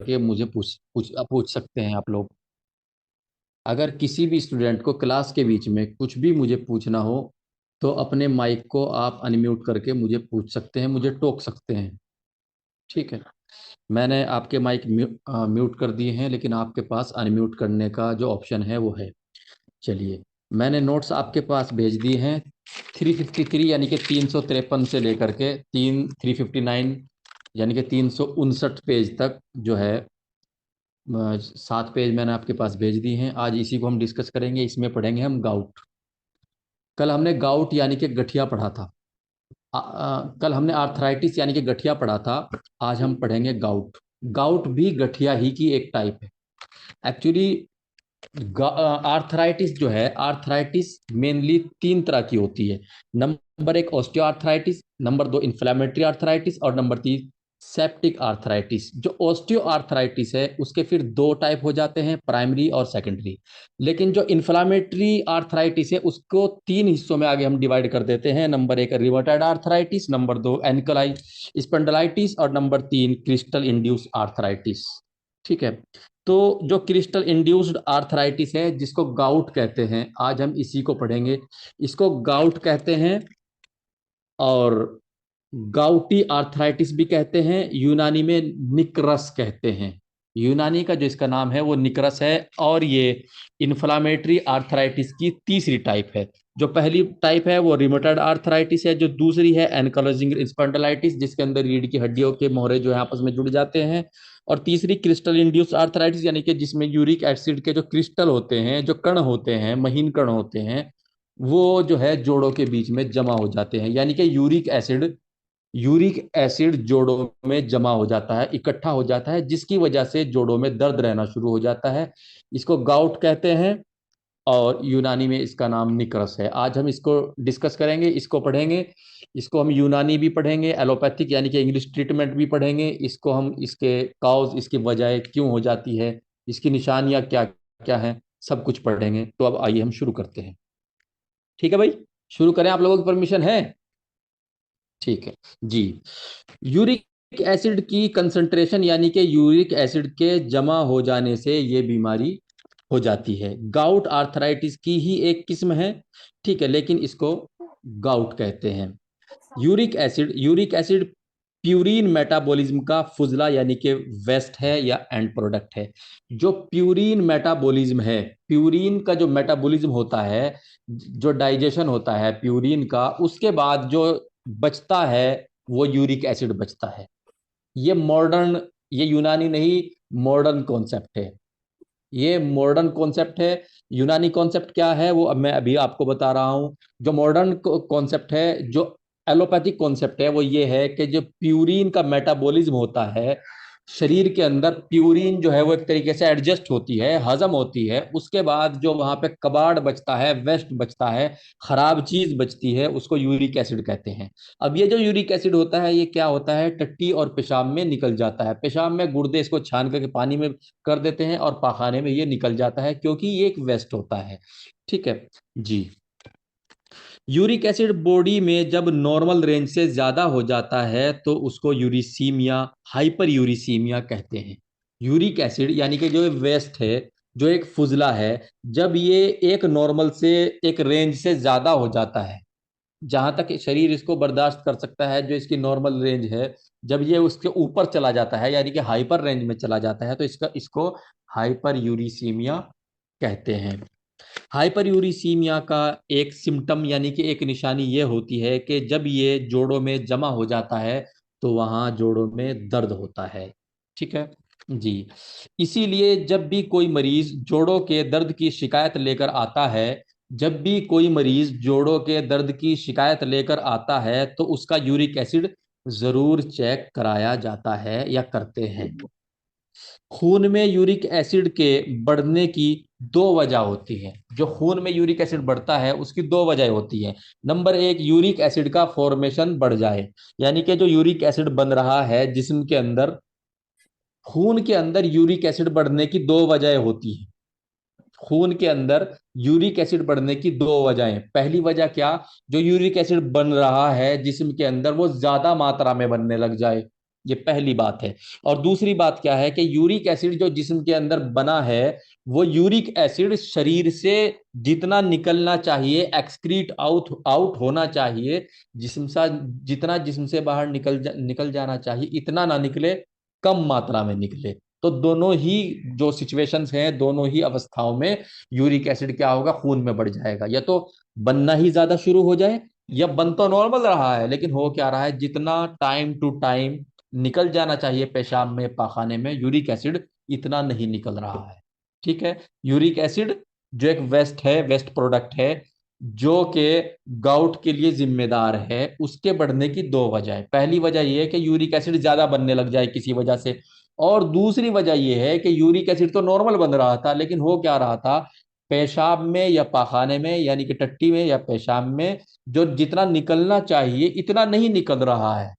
करके मुझे पूछ पूछ पूछ सकते हैं आप लोग। अगर किसी भी स्टूडेंट को क्लास के बीच में कुछ भी मुझे पूछना हो तो अपने माइक को आप अनम्यूट करके मुझे पूछ सकते हैं, मुझे टोक सकते हैं। ठीक है। मैंने आपके माइक म्यूट कर दिए हैं, लेकिन आपके पास अनम्यूट करने का जो ऑप्शन है वो है। चलिए, मैंने नोट्स आपके पास भेज दिए हैं। 353 यानी कि 353 से लेकर के 359 यानी कि 359 पेज तक जो है, 7 पेज मैंने आपके पास भेज दिए हैं। आज इसी को हम डिस्कस करेंगे। इसमें पढ़ेंगे हम गाउट। कल हमने गाउट यानी कि गठिया पढ़ा था। कल हमने आर्थराइटिस यानी कि गठिया पढ़ा था। आज हम पढ़ेंगे गाउट। गाउट भी गठिया ही की एक टाइप है एक्चुअली। आर्थराइटिस जो है, आर्थराइटिस मेनली 3 तरह की होती है। Number 1 osteo arthritis, number 2 inflammatory arthritis, और नंबर 3 सेप्टिक आर्थराइटिस। जो ऑस्टियो आर्थराइटिस है उसके फिर 2 टाइप हो जाते हैं, प्राइमरी और सेकेंडरी। लेकिन जो इन्फ्लामेटरी आर्थराइटिस है उसको 3 हिस्सों में आगे हम डिवाइड कर देते हैं। नंबर 1 रिवर्टाइड आर्थराइटिस, नंबर 2 एनकलाई स्पंडलाइटिस, और नंबर 3 क्रिस्टल इंड्यूस आर्थराइटिस। ठीक है। तो जो क्रिस्टल इंड्यूस्ड आर्थराइटिस है जिसको गाउट कहते हैं, आज हम इसी को पढ़ेंगे। इसको गाउट कहते हैं और गाउटी आर्थराइटिस भी कहते हैं। यूनानी में निकरस कहते हैं। यूनानी का जो इसका नाम है वो निकरस है। और ये इन्फ्लामेटरी आर्थराइटिस की तीसरी टाइप है। जो पहली टाइप है वो रिमेटॉइड आर्थराइटिस है। जो दूसरी है एनकालोजिंग स्पॉन्डिलाइटिस, जिसके अंदर रीढ़ की हड्डियों के मोहरे जो है आपस में जुड़ जाते हैं। और तीसरी क्रिस्टल इंड्यूस आर्थराइटिस, यानी कि जिसमें यूरिक एसिड के जो क्रिस्टल होते हैं, जो कण होते हैं, महीन कण होते हैं, वो जो है जोड़ों के बीच में जमा हो जाते हैं। यानी कि यूरिक एसिड जोड़ों में जमा हो जाता है, इकट्ठा हो जाता है, जिसकी वजह से जोड़ों में दर्द रहना शुरू हो जाता है। इसको गाउट कहते हैं और यूनानी में इसका नाम निकरस है। आज हम इसको डिस्कस करेंगे, इसको पढ़ेंगे। इसको हम यूनानी भी पढ़ेंगे, एलोपैथिक यानी कि इंग्लिश ट्रीटमेंट भी पढ़ेंगे। इसको हम इसके काउज, इसकी वजह क्यों हो जाती है, इसकी निशानियां क्या क्या हैं, सब कुछ पढ़ेंगे। तो अब आइए हम शुरू करते हैं। ठीक है भाई, शुरू करें? आप लोगों की परमिशन है? ठीक है जी। यूरिक एसिड की कंसंट्रेशन यानी कि यूरिक एसिड के जमा हो जाने से ये बीमारी हो जाती है। गाउट आर्थराइटिस की ही एक किस्म है। ठीक है, लेकिन इसको गाउट कहते हैं। यूरिक एसिड प्यूरिन मेटाबॉलिज्म का फुजला यानी कि वेस्ट है या एंड प्रोडक्ट है। जो प्यूरिन मेटाबॉलिज्म है, प्यूरिन का जो मेटाबॉलिज्म होता है, जो डाइजेशन होता है प्यूरिन का, उसके बाद जो बचता है वो यूरिक एसिड बचता है। ये मॉडर्न, ये यूनानी नहीं, मॉडर्न कॉन्सेप्ट है। ये मॉडर्न कॉन्सेप्ट है। यूनानी कॉन्सेप्ट क्या है वो अब मैं अभी आपको बता रहा हूं। जो मॉडर्न कॉन्सेप्ट है, जो एलोपैथिक कॉन्सेप्ट है, वो ये है कि जो प्यूरिन का मेटाबॉलिज्म होता है शरीर के अंदर, प्यूरिन जो है वो एक तरीके से एडजस्ट होती है, हजम होती है। उसके बाद जो वहां पे कबाड़ बचता है, वेस्ट बचता है, खराब चीज बचती है, उसको यूरिक एसिड कहते हैं। अब ये जो यूरिक एसिड होता है ये क्या होता है, टट्टी और पेशाब में निकल जाता है। पेशाब में गुर्दे इसको छान करके पानी में कर देते हैं और पाखाने में ये निकल जाता है, क्योंकि ये एक वेस्ट होता है। ठीक है जी। यूरिक एसिड बॉडी में जब नॉर्मल रेंज से ज्यादा हो जाता है तो उसको यूरिसीमिया, हाइपर यूरिसीमिया कहते हैं। यूरिक एसिड यानी कि जो वेस्ट है, जो एक फुजला है, जब ये एक नॉर्मल से एक रेंज से ज्यादा हो जाता है, जहां तक शरीर इसको बर्दाश्त कर सकता है, जो इसकी नॉर्मल रेंज है, जब ये उसके ऊपर चला जाता है यानी कि हाइपर रेंज में चला जाता है, तो इसको हाइपर यूरिसीमिया कहते हैं। हाइपर यूरिसीमिया का एक सिम्टम यानी कि एक निशानी ये होती है कि जब ये जोड़ों में जमा हो जाता है तो वहां जोड़ों में दर्द होता है। ठीक है जी। इसीलिए जब भी कोई मरीज जोड़ों के दर्द की शिकायत लेकर आता है, जब भी कोई मरीज जोड़ों के दर्द की शिकायत लेकर आता है तो उसका यूरिक एसिड जरूर चेक कराया जाता है या करते हैं। खून में यूरिक एसिड के बढ़ने की 2 वजह होती है। जो खून में यूरिक एसिड बढ़ता है उसकी 2 वजह होती है। नंबर 1, यूरिक एसिड का फॉर्मेशन बढ़ जाए, यानी कि जो यूरिक एसिड बन रहा है जिस्म के अंदर, खून के अंदर यूरिक एसिड बढ़ने की 2 वजह होती है। खून के अंदर यूरिक एसिड बढ़ने की 2 वजहें। पहली वजह क्या, जो यूरिक एसिड बन रहा है जिस्म के अंदर वो ज्यादा मात्रा में बनने लग जाए। ये पहली बात है। और दूसरी बात क्या है कि यूरिक एसिड जो जिस्म के अंदर बना है, वो यूरिक एसिड शरीर से जितना निकलना चाहिए, एक्सक्रीट आउट आउट होना चाहिए, जिस्म सा जितना जिस्म से बाहर निकल जाना चाहिए, इतना ना निकले, कम मात्रा में निकले। तो दोनों ही जो सिचुएशंस हैं, दोनों ही अवस्थाओं में यूरिक एसिड क्या होगा, खून में बढ़ जाएगा। या तो बनना ही ज्यादा शुरू हो जाए, या बन तो नॉर्मल रहा है लेकिन हो क्या रहा है, जितना टाइम टू टाइम निकल जाना चाहिए पेशाब में, पाखाने में, यूरिक एसिड इतना नहीं निकल रहा है। ठीक है। यूरिक एसिड जो एक वेस्ट है, वेस्ट प्रोडक्ट है, जो कि गाउट के लिए जिम्मेदार है, उसके बढ़ने की दो वजह है। पहली वजह यह है कि यूरिक एसिड ज्यादा बनने लग जाए किसी वजह से, और दूसरी वजह यह है कि यूरिक एसिड तो नॉर्मल बन रहा था, लेकिन हो क्या रहा था, पेशाब में या पाखाने में, यानी कि टट्टी में या पेशाब में, जो जितना निकलना चाहिए इतना नहीं निकल रहा है।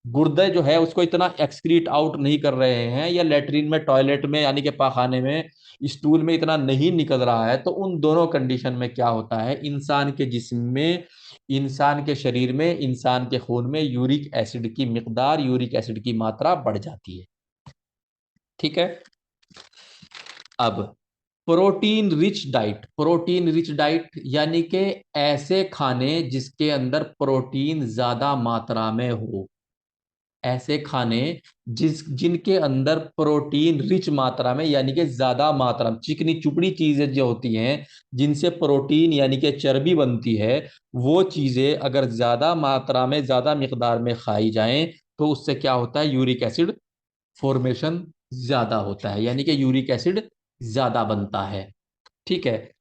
गुर्दे जो है उसको इतना एक्सक्रीट आउट नहीं कर रहे हैं, या लेटरिन में, टॉयलेट में, यानी कि पाखाने में, स्टूल में इतना नहीं निकल रहा है। तो उन दोनों कंडीशन में क्या होता है, इंसान के जिस्म में, इंसान के शरीर में, इंसान के खून में यूरिक एसिड की मिकदार, यूरिक एसिड की मात्रा बढ़ जाती है। ठीक है। अब protein rich diet, protein rich diet यानी कि ऐसे खाने जिसके अंदर प्रोटीन ज्यादा मात्रा में हो, ऐसे खाने जिनके अंदर प्रोटीन रिच मात्रा में, यानी कि ज्यादा मात्रा में, चिकनी चुपड़ी चीजें जो होती हैं जिनसे प्रोटीन यानी कि चर्बी बनती है, वो चीजें अगर ज्यादा मात्रा में, ज्यादा मिकदार में खाई जाएं, तो उससे क्या होता है, यूरिक एसिड फॉर्मेशन ज्यादा होता है, यानी कि यूरिक एसिड ज्यादा बनता है। ठीक है।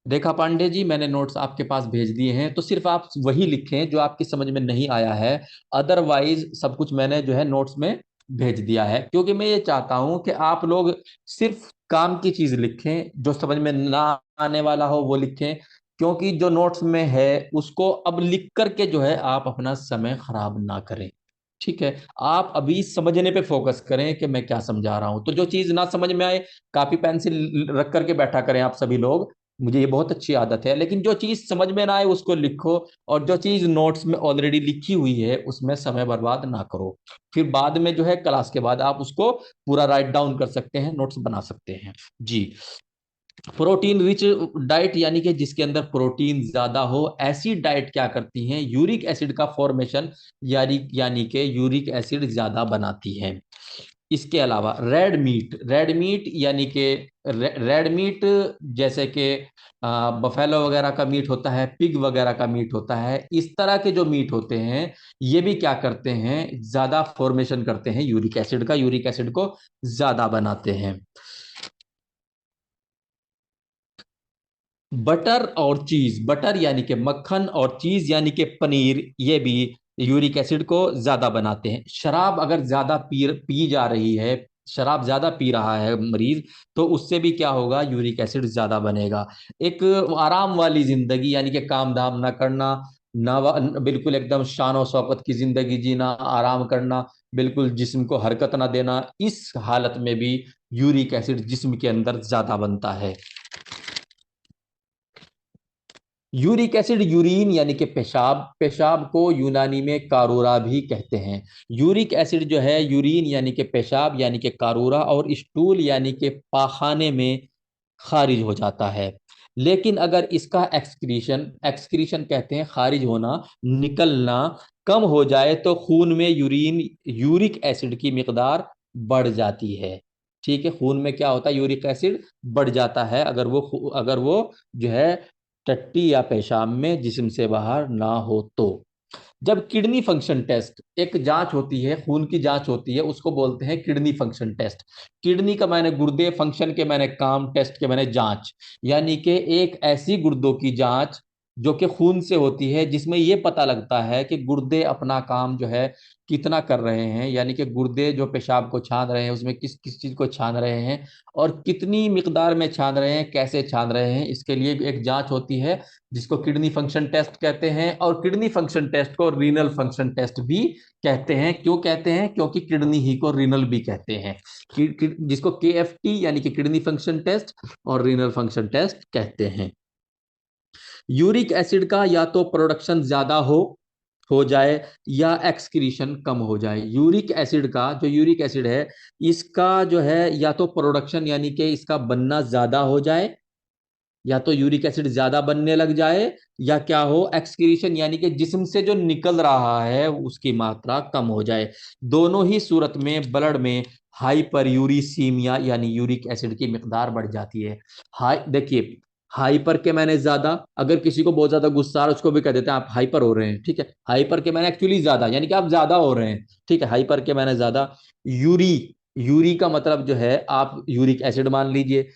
रेखा पांडे जी, मैंने नोट्स आपके पास भेज दिए हैं, तो सिर्फ आप वही लिखें जो आपकी समझ में नहीं आया है। अदरवाइज सब कुछ मैंने जो है नोट्स में भेज दिया है, क्योंकि मैं ये चाहता हूं कि आप लोग सिर्फ काम की चीज लिखें, जो समझ में ना आने वाला हो वो लिखें। क्योंकि जो नोट्स में है उसको अब लिख करके जो है आप अपना समय खराब ना करें। ठीक है। आप अभी समझने पे फोकस करें कि मैं क्या समझा रहा हूं। तो जो चीज ना समझ में आए, कॉपी पेंसिल रख करके बैठा करें आप सभी लोग, मुझे ये बहुत अच्छी आदत है। लेकिन जो चीज समझ में ना आए उसको लिखो, और जो चीज नोट्स में ऑलरेडी लिखी हुई है उसमें समय बर्बाद ना करो। फिर बाद में जो है क्लास के बाद आप उसको पूरा राइट डाउन कर सकते हैं, नोट्स बना सकते हैं। जी। प्रोटीन रिच डाइट यानी कि जिसके अंदर प्रोटीन ज्यादा हो, ऐसी डाइट क्या करती है, यूरिक एसिड का फॉर्मेशन, यानी कि यूरिक एसिड ज्यादा बनाती है। इसके अलावा रेड मीट, रेड मीट यानी कि रेड मीट, जैसे कि बफेलो वगैरह का मीट होता है, पिग वगैरह का मीट होता है, इस तरह के जो मीट होते हैं, ये भी क्या करते हैं, ज्यादा फॉर्मेशन करते हैं यूरिक एसिड का, यूरिक एसिड को ज्यादा बनाते हैं। बटर और चीज, बटर यानी कि मक्खन, और चीज यानी कि पनीर, ये भी यूरिक एसिड को ज्यादा बनाते हैं। शराब अगर ज्यादा पी जा रही है, शराब ज्यादा पी रहा है मरीज, तो उससे भी क्या होगा, यूरिक एसिड ज्यादा बनेगा। एक आराम वाली जिंदगी, यानी कि काम धाम ना करना, ना बिल्कुल एकदम शान और शौकत की जिंदगी जीना, आराम करना, बिल्कुल जिस्म को हरकत ना देना, इस हालत में भी यूरिक एसिड जिस्म के अंदर ज्यादा बनता है। यूरिक एसिड, यूरिन यानी कि पेशाब, पेशाब को यूनानी में कारूरा भी कहते हैं। यूरिक एसिड जो है, यूरिन यानी कि पेशाब यानी कि कारूरा, और स्टूल यानी कि पाखाने में खारिज हो जाता है। लेकिन अगर इसका एक्सक्रीशन, एक्सक्रीशन कहते हैं खारिज होना, निकलना, कम हो जाए, तो खून में यूरिन, यूरिक एसिड की मिकदार बढ़ जाती है। ठीक है। खून में क्या होता है, यूरिक एसिड बढ़ जाता है, अगर वो जो है टट्टी या पेशाब में जिस्म से बाहर ना हो तो। जब किडनी फंक्शन टेस्ट, एक जांच होती है, खून की जांच होती है, उसको बोलते हैं किडनी फंक्शन टेस्ट। किडनी का मैंने गुर्दे फंक्शन के मैंने काम, टेस्ट के मैंने जांच, यानी कि एक ऐसी गुर्दों की जांच जो कि खून से होती है, जिसमें यह पता लगता है कि गुर्दे अपना काम जो है कितना कर रहे हैं, यानी कि गुर्दे जो पेशाब को छान रहे हैं उसमें किस किस चीज को छान रहे हैं, और कितनी मिकदार में छान रहे हैं, कैसे छान रहे हैं, इसके लिए एक जांच होती है जिसको किडनी फंक्शन टेस्ट कहते हैं। और किडनी फंक्शन टेस्ट को रीनल फंक्शन टेस्ट भी कहते हैं। क्यों कहते हैं, क्योंकि किडनी ही को रीनल भी कहते हैं, जिसको KFT यानी कि किडनी फंक्शन टेस्ट और रीनल फंक्शन टेस्ट कहते हैं। यूरिक एसिड का या तो प्रोडक्शन ज्यादा हो, हो जाए या एक्सक्रीशन कम हो जाए। यूरिक एसिड का, जो यूरिक एसिड है, इसका जो है या तो प्रोडक्शन यानी कि इसका बनना ज्यादा हो जाए, या तो यूरिक एसिड ज्यादा बनने लग जाए, या क्या हो, एक्सक्रीशन यानी कि जिस्म से जो निकल रहा है उसकी मात्रा कम हो जाए। दोनों ही सूरत में ब्लड में हाइपर यूरिसीमिया यानी यूरिक एसिड की मिकदार बढ़ जाती है। हाई देखिए, हाइपर के मैंने ज्यादा, अगर किसी को बहुत ज्यादा गुस्सा आ रहा है उसको भी कह देते हैं आप हाइपर हो रहे हैं, ठीक है। हाइपर के मैंने एक्चुअली ज्यादा यानी कि आप ज्यादा हो रहे हैं, ठीक है। हाइपर के मैंने ज्यादा। यूरी, यूरी का मतलब जो है आप यूरिक एसिड मान लीजिए।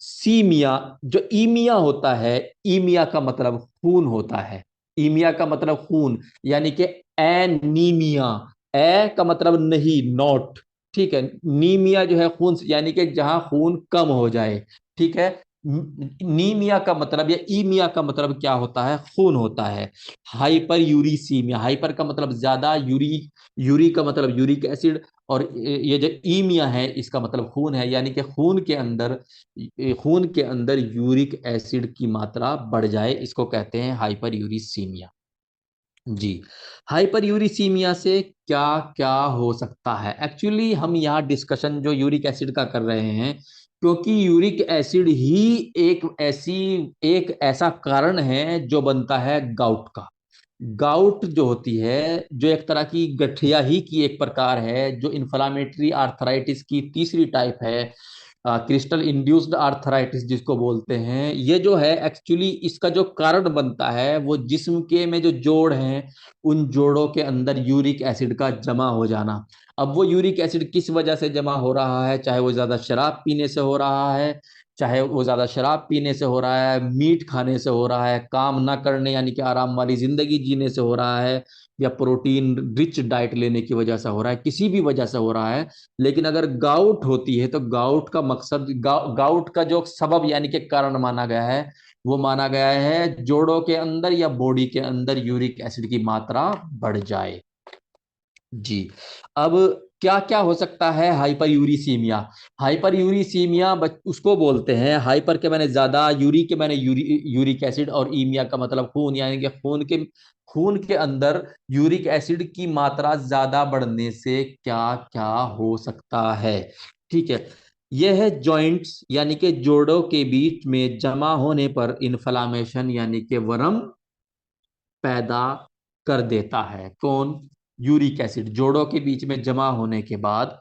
सीमिया, जो ईमिया होता है, ईमिया का मतलब खून होता है। ईमिया का मतलब खून, यानी कि एनीमिया। ए का मतलब नहीं, नॉट, ठीक है। नीमिया जो है खून, यानी कि जहां खून कम हो जाए, ठीक है। नीमिया का मतलब या ईमिया का मतलब क्या होता है, खून होता है। हाइपर यूरिसीमिया, हाइपर का मतलब ज्यादा, यूरी, यूरी का मतलब यूरिक एसिड, और ये जो ईमिया है इसका मतलब खून है, यानी कि खून के अंदर यूरिक एसिड की मात्रा बढ़ जाए, इसको कहते हैं हाइपर यूरिसीमिया। जी। हाइपर यूरिसीमिया से क्या क्या हो सकता है? एक्चुअली हम यहाँ डिस्कशन जो यूरिक एसिड का कर रहे हैं, क्योंकि यूरिक एसिड ही एक ऐसा कारण है जो बनता है गाउट का। गाउट जो होती है, जो एक तरह की गठिया ही की एक प्रकार है, जो इन्फ्लामेटरी आर्थराइटिस की तीसरी टाइप है, क्रिस्टल इंड्यूस्ड आर्थराइटिस जिसको बोलते हैं, ये जो है एक्चुअली इसका जो कारण बनता है वो जिस्म के में जो जोड़ हैं, उन जोड़ों के अंदर यूरिक एसिड का जमा हो जाना। अब वो यूरिक एसिड किस वजह से जमा हो रहा है, चाहे वो ज्यादा शराब पीने से हो रहा है, चाहे वो ज्यादा शराब पीने से हो रहा है, मीट खाने से हो रहा है, काम ना करने यानी कि आराम वाली जिंदगी जीने से हो रहा है, या प्रोटीन रिच डाइट लेने की वजह से हो रहा है, किसी भी वजह से हो रहा है। लेकिन अगर गाउट होती है तो गाउट का मकसद, गाउट का जो सबब यानी कि कारण माना गया है, वो माना गया है जोड़ों के अंदर या बॉडी के अंदर यूरिक एसिड की मात्रा बढ़ जाए। जी। अब क्या क्या हो सकता है हाइपर यूरिसीमिया? हाइपर यूरिसीमिया उसको बोलते हैं, हाइपर के मैंने ज्यादा, यूरी के मैंने यूरिक एसिड, और ईमिया का मतलब खून, यानी कि खून के अंदर यूरिक एसिड की मात्रा ज्यादा बढ़ने से क्या क्या हो सकता है, ठीक है। यह है जॉइंट्स यानी कि जोड़ों के बीच में जमा होने पर इन्फ्लामेशन यानी कि वर्म पैदा कर देता है। कौन? यूरिक एसिड जोड़ों के बीच में जमा होने के बाद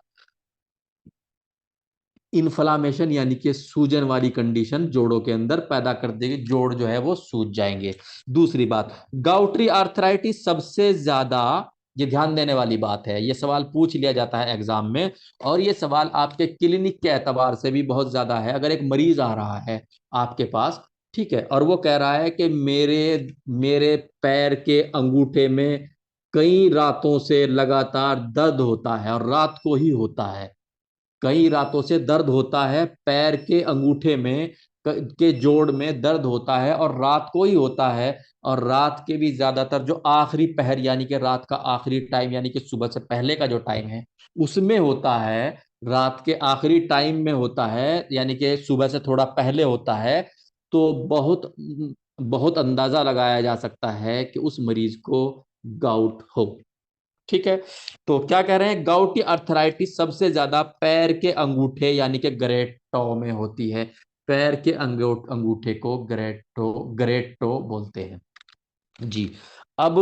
इन्फ्लामेशन यानी कि सूजन वाली कंडीशन जोड़ों के अंदर पैदा कर देगी, जोड़ जो है वो सूज जाएंगे। दूसरी बात, गाउटरी आर्थराइटिस सबसे ज्यादा, ये ध्यान देने वाली बात है, ये सवाल पूछ लिया जाता है एग्जाम में, और ये सवाल आपके क्लिनिक के एतबार से भी बहुत ज्यादा है। अगर एक मरीज आ रहा है आपके पास, ठीक है, और वो कह रहा है कि मेरे मेरे पैर के अंगूठे में कई रातों से लगातार दर्द होता है, और रात को ही होता है, कई रातों से दर्द होता है, पैर के अंगूठे में के जोड़ में दर्द होता है, और रात को ही होता है, और रात के भी ज्यादातर जो आखिरी पहर यानी कि रात का आखिरी टाइम यानी कि सुबह से पहले का जो टाइम है उसमें होता है, रात के आखिरी टाइम में होता है, यानी कि सुबह से थोड़ा पहले होता है, तो बहुत बहुत अंदाजा लगाया जा सकता है कि उस मरीज को गाउट हो, ठीक है। तो क्या कह रहे हैं, गाउटी अर्थराइटिस सबसे ज्यादा पैर के अंगूठे यानी कि ग्रेटो में होती है। पैर के अंगूठे को ग्रेटो ग्रेटो बोलते हैं। जी। अब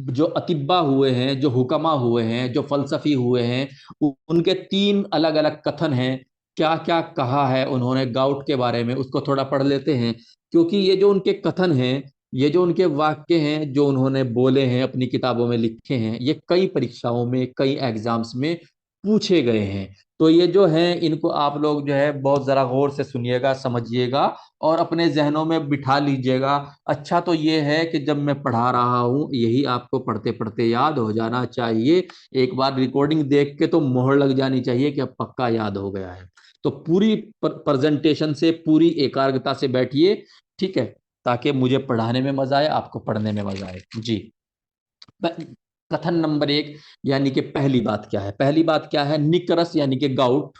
जो अतिब्बा हुए हैं, जो हुक्मा हुए हैं, जो फलसफी हुए हैं, उनके तीन अलग अलग कथन हैं। क्या क्या कहा है उन्होंने गाउट के बारे में, उसको थोड़ा पढ़ लेते हैं, क्योंकि ये जो उनके कथन हैं, ये जो उनके वाक्य हैं जो उन्होंने बोले हैं, अपनी किताबों में लिखे हैं, ये कई परीक्षाओं में, कई एग्जाम्स में पूछे गए हैं। तो ये जो है इनको आप लोग जो है बहुत जरा गौर से सुनिएगा, समझिएगा, और अपने जहनों में बिठा लीजिएगा। अच्छा तो ये है कि जब मैं पढ़ा रहा हूँ यही आपको पढ़ते पढ़ते याद हो जाना चाहिए। एक बार रिकॉर्डिंग देख के तो मोहर लग जानी चाहिए कि अब पक्का याद हो गया है। तो पूरी प्रेजेंटेशन से पूरी एकाग्रता से बैठिए, ठीक है, ताकि मुझे पढ़ाने में मजा आए, आपको पढ़ने में मजा आए। जी। कथन नंबर एक, यानी कि पहली बात क्या है, पहली बात क्या है, निकरस यानी कि गाउट।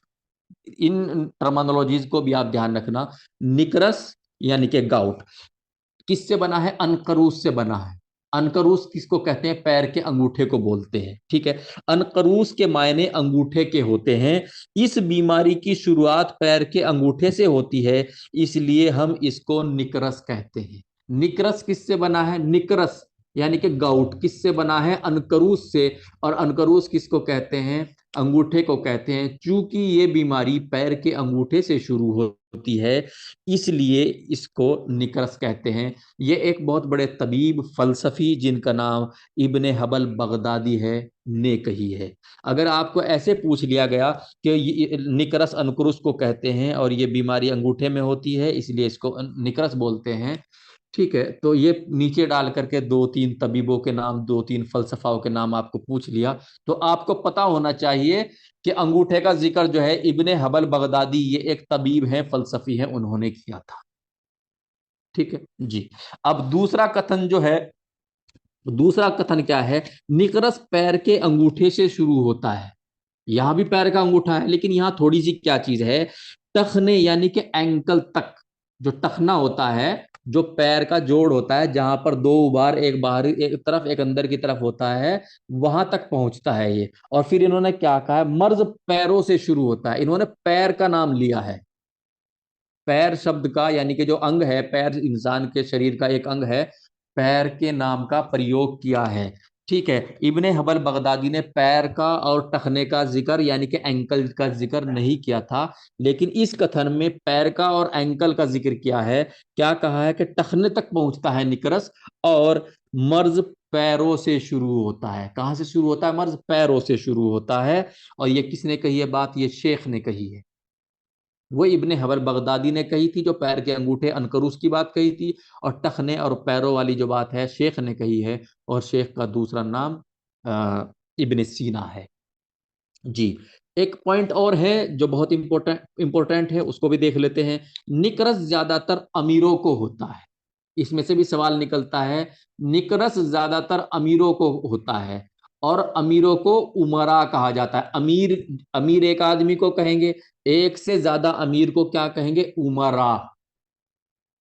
इन टर्मिनोलॉजीज को भी आप ध्यान रखना। निकरस यानी कि गाउट किससे बना है, अनकरूस से बना है। अनकरूस किसको कहते हैं? पैर के अंगूठे को बोलते हैं, ठीक है। अनकरूस के मायने अंगूठे के होते हैं। इस बीमारी की शुरुआत पैर के अंगूठे से होती है, इसलिए हम इसको निकरस कहते हैं। निकरस किससे बना है? निकरस यानी कि गाउट किससे बना है? अनकरूस से। और अनकरूस किसको कहते हैं? अंगूठे को कहते हैं। चूंकि ये बीमारी पैर के अंगूठे से शुरू होती है, इसलिए इसको निकरस कहते हैं। ये एक बहुत बड़े तबीब फलसफी जिनका नाम इब्ने हबल बगदादी है ने कही है। अगर आपको ऐसे पूछ लिया गया कि निकरस अनकुरुस को कहते हैं और ये बीमारी अंगूठे में होती है इसलिए इसको निकरस बोलते हैं, ठीक है, तो ये नीचे डाल करके दो तीन तबीबों के नाम, दो तीन फलसफाओं के नाम आपको पूछ लिया, तो आपको पता होना चाहिए कि अंगूठे का जिक्र जो है इब्ने हबल बगदादी, ये एक तबीब है, फलसफी है, उन्होंने किया था। ठीक है जी। अब दूसरा कथन जो है, दूसरा कथन क्या है? निकरस पैर के अंगूठे से शुरू होता है। यहां भी पैर का अंगूठा है, लेकिन यहां थोड़ी सी क्या चीज है? टखने यानी कि एंकल तक जो टखना होता है, जो पैर का जोड़ होता है, जहां पर दो उबार, एक बाहरी एक तरफ एक अंदर की तरफ होता है, वहां तक पहुंचता है ये। और फिर इन्होंने क्या कहा है? मर्ज पैरों से शुरू होता है। इन्होंने पैर का नाम लिया है। पैर शब्द का यानी कि जो अंग है, पैर इंसान के शरीर का एक अंग है, पैर के नाम का प्रयोग किया है। ठीक है, इब्ने हबल बगदादी ने पैर का और टखने का जिक्र यानी कि एंकल का जिक्र नहीं किया था, लेकिन इस कथन में पैर का और एंकल का जिक्र किया है। क्या कहा है? कि टखने तक पहुंचता है निकरस, और मर्ज पैरों से शुरू होता है। कहां से शुरू होता है? मर्ज पैरों से शुरू होता है। और ये किसने कही है बात? ये शेख ने कही है। वो इब्ने हबर बगदादी ने कही थी, जो पैर के अंगूठे अनकरूस की बात कही थी, और टखने और पैरों वाली जो बात है शेख ने कही है। और शेख का दूसरा नाम इब्ने सीना है जी। एक पॉइंट और है जो बहुत इंपॉर्टेंट इंपॉर्टेंट है, उसको भी देख लेते हैं। निकरस ज्यादातर अमीरों को होता है। इसमें से भी सवाल निकलता है। निकरस ज्यादातर अमीरों को होता है, और अमीरों को उमरा कहा जाता है। अमीर, अमीर एक आदमी को कहेंगे, एक से ज्यादा अमीर को क्या कहेंगे? उमरा।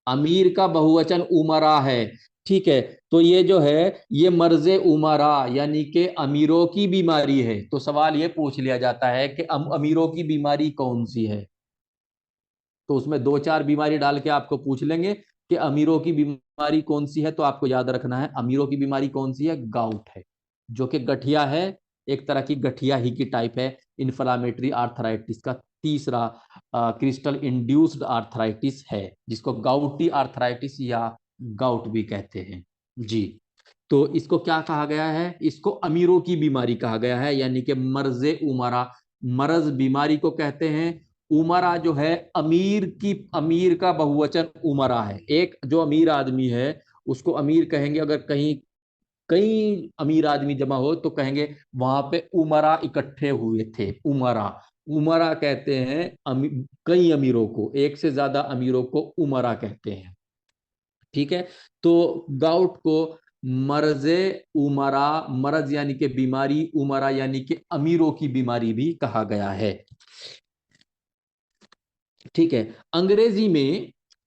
अमीर का बहुवचन उमरा है। ठीक है, तो ये जो है ये मर्जे उमरा यानी कि अमीरों की बीमारी है। तो सवाल ये पूछ लिया जाता है कि अमीरों की बीमारी कौन सी है? तो उसमें दो चार बीमारी डाल के आपको पूछ लेंगे कि अमीरों की बीमारी कौन सी है, तो आपको याद रखना है अमीरों की बीमारी कौन सी है? गाउट है, जो कि गठिया है, एक तरह की गठिया ही की टाइप है, इन्फ्लामेटरी आर्थराइटिस का तीसरा क्रिस्टल इंड्यूस्ड आर्थराइटिस है, जिसको गाउटी आर्थराइटिस या गाउट भी कहते हैं जी। तो इसको क्या कहा गया है? इसको अमीरों की बीमारी कहा गया है, यानी कि मर्ज उमरा। मर्ज बीमारी को कहते हैं। उमरा जो है अमीर की, अमीर का बहुवचन उमरा है। एक जो अमीर आदमी है उसको अमीर कहेंगे। अगर कहीं कई अमीर आदमी जमा हो तो कहेंगे वहां पे उमरा इकट्ठे हुए थे, उमरा। उमरा कहते हैं कई अमीरों को, एक से ज्यादा अमीरों को उमरा कहते हैं। ठीक है, तो गाउट को मर्जे उमरा, मरज यानी कि बीमारी, उमरा यानी कि अमीरों की बीमारी भी कहा गया है। ठीक है,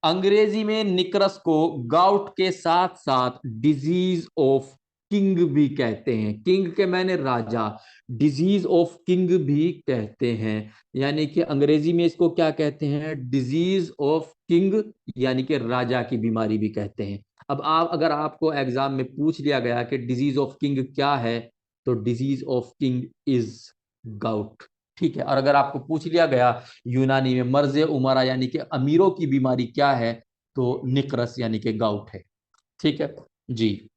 अंग्रेजी में निकरस को गाउट के साथ साथ डिजीज ऑफ किंग भी कहते हैं। किंग के मैंने राजा, डिजीज ऑफ किंग भी कहते हैं। यानी कि अंग्रेजी में इसको क्या कहते हैं? डिजीज ऑफ किंग, यानी कि राजा की बीमारी भी कहते हैं। अब आप, अगर आपको एग्जाम में पूछ लिया गया कि डिजीज ऑफ किंग क्या है, तो disease of king is gout. ठीक है, और अगर आपको पूछ लिया गया यूनानी में मर्ज उमरा यानी कि अमीरों की बीमारी क्या है, तो निकरस यानी कि गाउट है। ठीक है जी।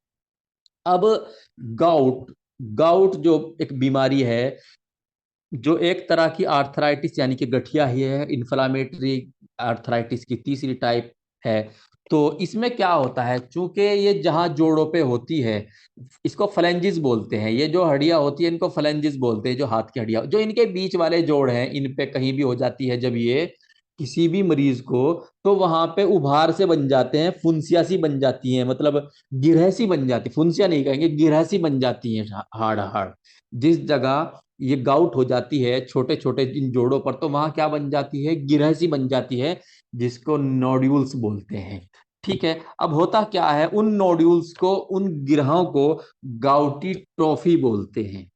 अब गाउट, गाउट जो एक बीमारी है, जो एक तरह की आर्थराइटिस यानी कि गठिया ही है, इन्फ्लामेटरी आर्थराइटिस की तीसरी टाइप है। तो इसमें क्या होता है? चूंकि ये जहां जोड़ों पे होती है, इसको फ्लेंजिस बोलते हैं। ये जो हड्डियां होती है इनको फ्लेंजिस बोलते हैं। जो हाथ की हड्डियां, जो इनके बीच वाले जोड़ हैं, इन पे कहीं भी हो जाती है जब ये किसी भी मरीज को, तो वहां पे उभार से बन जाते हैं, फुंसिया सी बन जाती हैं, मतलब गिरह सी बन जाती, फुंसिया नहीं कहेंगे, गिरह सी बन जाती हैं हाड़ हाड़। जिस जगह ये गाउट हो जाती है छोटे छोटे इन जोड़ों पर, तो वहां क्या बन जाती है? गिरह सी बन जाती है, जिसको नोड्यूल्स बोलते हैं। ठीक है, अब होता क्या है, उन नोड्यूल्स को, उन गिरहों को गाउटी ट्रॉफी बोलते हैं।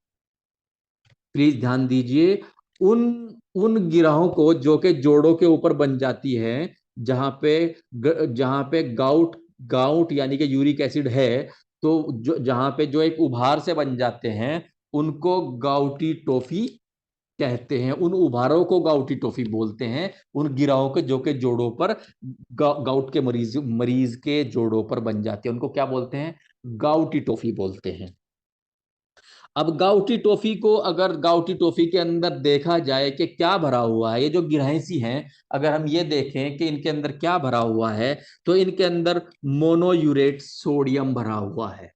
प्लीज ध्यान दीजिए, उन उन गिरहों को जो कि जोड़ों के ऊपर बन जाती है, जहां पे जहां पे गाउट गाउट यानी कि यूरिक एसिड है, तो जो जहां पे जो एक उभार से बन जाते हैं, उनको गाउटी टॉफी कहते हैं। उन उभारों को गाउटी टॉफी बोलते हैं, उन गिराओं के जो के जोड़ों पर गाउट के मरीज मरीज के जोड़ों पर बन जाते हैं, उनको क्या बोलते हैं, गाउटी टॉफी बोलते हैं। अब गाउटी टॉफी को, अगर गाउटी टॉफी के अंदर देखा जाए कि क्या भरा हुआ है, ये जो गिरहसी हैं, अगर हम ये देखें कि इनके अंदर क्या भरा हुआ है, तो इनके अंदर मोनोयूरेट सोडियम भरा हुआ है।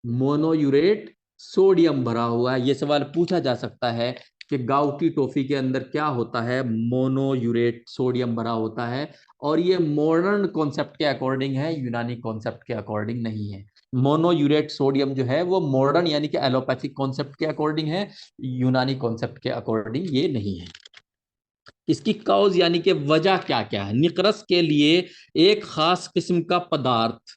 मोनोयूरेट सोडियम भरा हुआ है। यह सवाल पूछा जा सकता है कि गाउटी टॉफी के अंदर क्या होता है, मोनोयूरेट सोडियम भरा होता है। और ये मॉडर्न कॉन्सेप्ट के अकॉर्डिंग है, यूनानी कॉन्सेप्ट के अकॉर्डिंग नहीं है। मोनोयूरेट सोडियम जो है वो मॉडर्न यानी कि एलोपैथिक कॉन्सेप्ट के अकॉर्डिंग है, यूनानी कॉन्सेप्ट के अकॉर्डिंग ये नहीं है। इसकी कॉज यानी कि वजह क्या क्या है, निकरस के लिए एक खास किस्म का पदार्थ,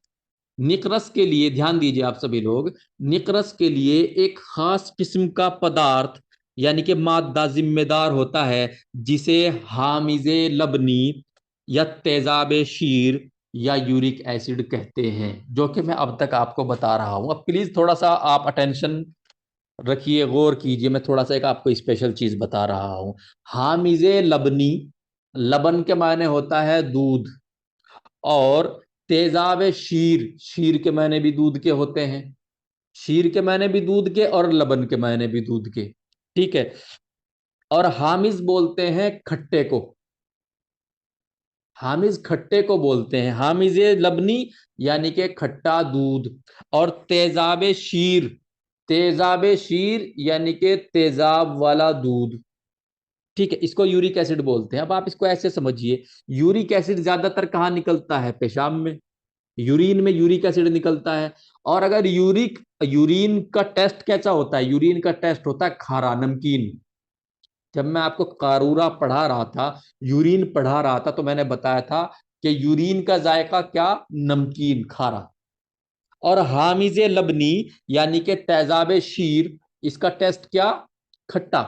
निकरस के लिए ध्यान दीजिए आप सभी लोग, निकरस के लिए एक खास किस्म का पदार्थ यानी कि मादा जिम्मेदार होता है, जिसे हामिजे लबनी या तेजाब शीर या यूरिक एसिड कहते हैं, जो कि मैं अब तक आपको बता रहा हूं। अब प्लीज थोड़ा सा आप अटेंशन रखिए, गौर कीजिए, मैं थोड़ा सा एक आपको स्पेशल चीज बता रहा हूं। हामिजे लबनी, लबन के मायने होता है दूध, और तेजाब शीर, शीर के मायने भी दूध के होते हैं, शीर के मायने भी दूध के और लबन के मायने भी दूध के। ठीक है, और हामिज बोलते हैं खट्टे को, हामिज खट्टे को बोलते हैं, हामिजे लबनी यानी कि खट्टा दूध, और तेजाब शीर, तेजाब शीर यानी कि तेजाब वाला दूध। ठीक है, इसको यूरिक एसिड बोलते हैं। अब आप इसको ऐसे समझिए, यूरिक एसिड ज्यादातर कहाँ निकलता है, पेशाब में, यूरिन में यूरिक एसिड निकलता है। और अगर यूरिन का टेस्ट कैसा होता है, यूरिन का टेस्ट होता है खारा, नमकीन। जब मैं आपको कारूरा पढ़ा रहा था, यूरिन पढ़ा रहा था, तो मैंने बताया था कि यूरिन का जायका क्या, नमकीन, खारा। और हामिजे लबनी यानी कि तेजाब शीर, इसका टेस्ट क्या, खट्टा,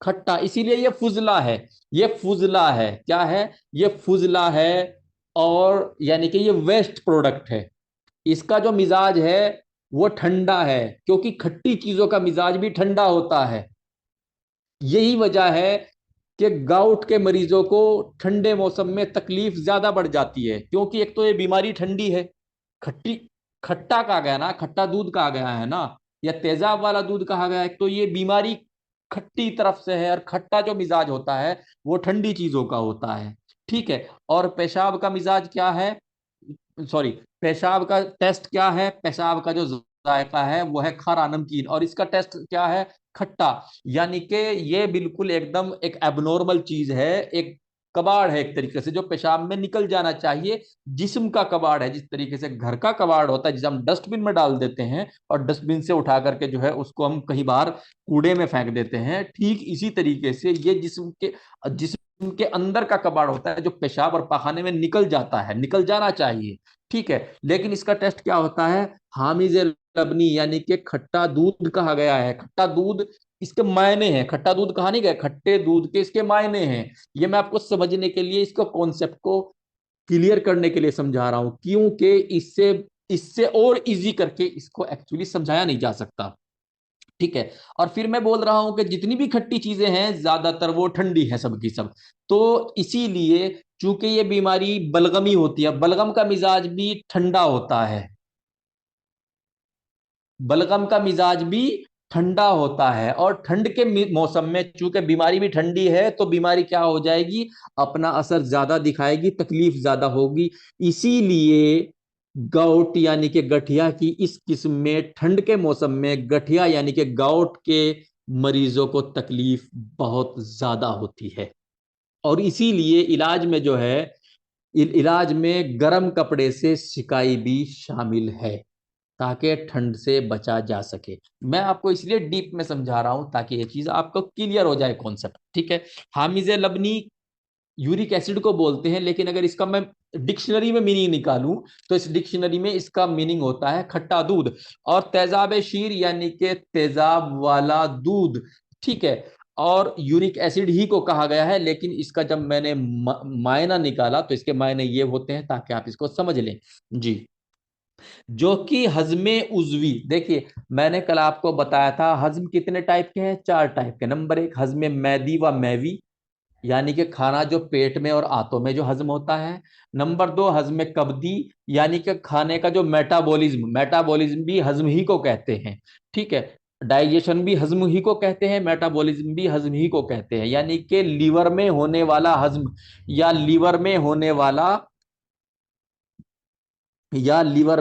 खट्टा। इसीलिए ये फुजला है, ये फुजला है, क्या है, ये फुजला है। और यानी कि ये वेस्ट प्रोडक्ट है। इसका जो मिजाज है वो ठंडा है, क्योंकि खट्टी चीजों का मिजाज भी ठंडा होता है। यही वजह है कि गाउट के मरीजों को ठंडे मौसम में तकलीफ ज्यादा बढ़ जाती है, क्योंकि एक तो ये बीमारी ठंडी है, खट्टी, खट्टा कहा गया ना, खट्टा दूध कहा गया है ना, या तेजाब वाला दूध कहा गया है, तो ये बीमारी खट्टी तरफ से है, और खट्टा जो मिजाज होता है वो ठंडी चीजों का होता है। ठीक है, और पेशाब का मिजाज क्या है, सॉरी, पेशाब का टेस्ट क्या है, पेशाब का जो जायका है वो है खारा, नमकीन, और इसका टेस्ट क्या है, खट्टा। यानी कि ये बिल्कुल एकदम एक एबनॉर्मल चीज है, एक कबाड़ है एक तरीके से, जो पेशाब में निकल जाना चाहिए, जिस्म का कबाड़ है। जिस तरीके से घर का कबाड़ होता है, जिसे हम डस्टबिन में डाल देते हैं और डस्टबिन से उठा करके जो है उसको हम कई बार कूड़े में फेंक देते हैं, ठीक इसी तरीके से ये जिस्म के अंदर का कबाड़ होता है, जो पेशाब और पाखाने में निकल जाता है, निकल जाना चाहिए। ठीक है, लेकिन इसका टेस्ट क्या होता है, हामिज लबनी यानी कि खट्टा दूध कहा गया है, खट्टा दूध, इसके मायने हैं, खट्टा दूध कहा नहीं गया, खट्टे दूध के इसके मायने हैं। ये मैं आपको समझने के लिए, इसको कॉन्सेप्ट को क्लियर करने के लिए समझा रहा हूं, क्योंकि इससे इससे और इजी करके इसको एक्चुअली समझाया नहीं जा सकता। ठीक है, और फिर मैं बोल रहा हूं कि जितनी भी खट्टी चीजें हैं ज्यादातर वो ठंडी है, सबकी सब। तो इसीलिए चूंकि ये बीमारी बलगमी होती है, बलगम का मिजाज भी ठंडा होता है, बलगम का मिजाज भी ठंडा होता है, और ठंड के मौसम में चूंकि बीमारी भी ठंडी है, तो बीमारी क्या हो जाएगी, अपना असर ज्यादा दिखाएगी, तकलीफ ज्यादा होगी। इसीलिए गाउट यानी कि गठिया की इस किस्म में ठंड के मौसम में गठिया यानी कि गाउट के मरीजों को तकलीफ बहुत ज्यादा होती है। और इसीलिए इलाज में जो है, इलाज में गर्म कपड़े से सिकाई भी शामिल है, ताकि ठंड से बचा जा सके। मैं आपको इसलिए डीप में समझा रहा हूं ताकि ये चीज आपको क्लियर हो जाए कॉन्सेप्ट। ठीक है, हामिज लबनी यूरिक एसिड को बोलते हैं, लेकिन अगर इसका मैं डिक्शनरी में मीनिंग निकालूं तो इस डिक्शनरी में इसका मीनिंग होता है खट्टा दूध। और तेजाब शीर यानी कि तेजाब वाला दूध, ठीक है। और यूरिक एसिड ही को कहा गया है, लेकिन इसका जब मैंने मायना निकाला तो इसके मायने ये होते हैं, ताकि आप इसको समझ लें जी। जो कि हजमे उजवी, देखिए मैंने कल आपको बताया था हजम कितने टाइप के हैं, 4 टाइप के। नंबर 1 हजमे मैदी व मैवी, यानी कि खाना जो पेट में और आंतों में जो हजम होता है। नंबर 2 हजम कब्दी, यानी कि खाने का जो मेटाबॉलिज्म, मेटाबॉलिज्म भी हजम ही को कहते हैं, ठीक है। डाइजेशन भी हजम ही को कहते हैं, मेटाबॉलिज्म भी हजम ही को कहते हैं, यानी कि लीवर में होने वाला हजम, या लीवर में होने वाला, या लीवर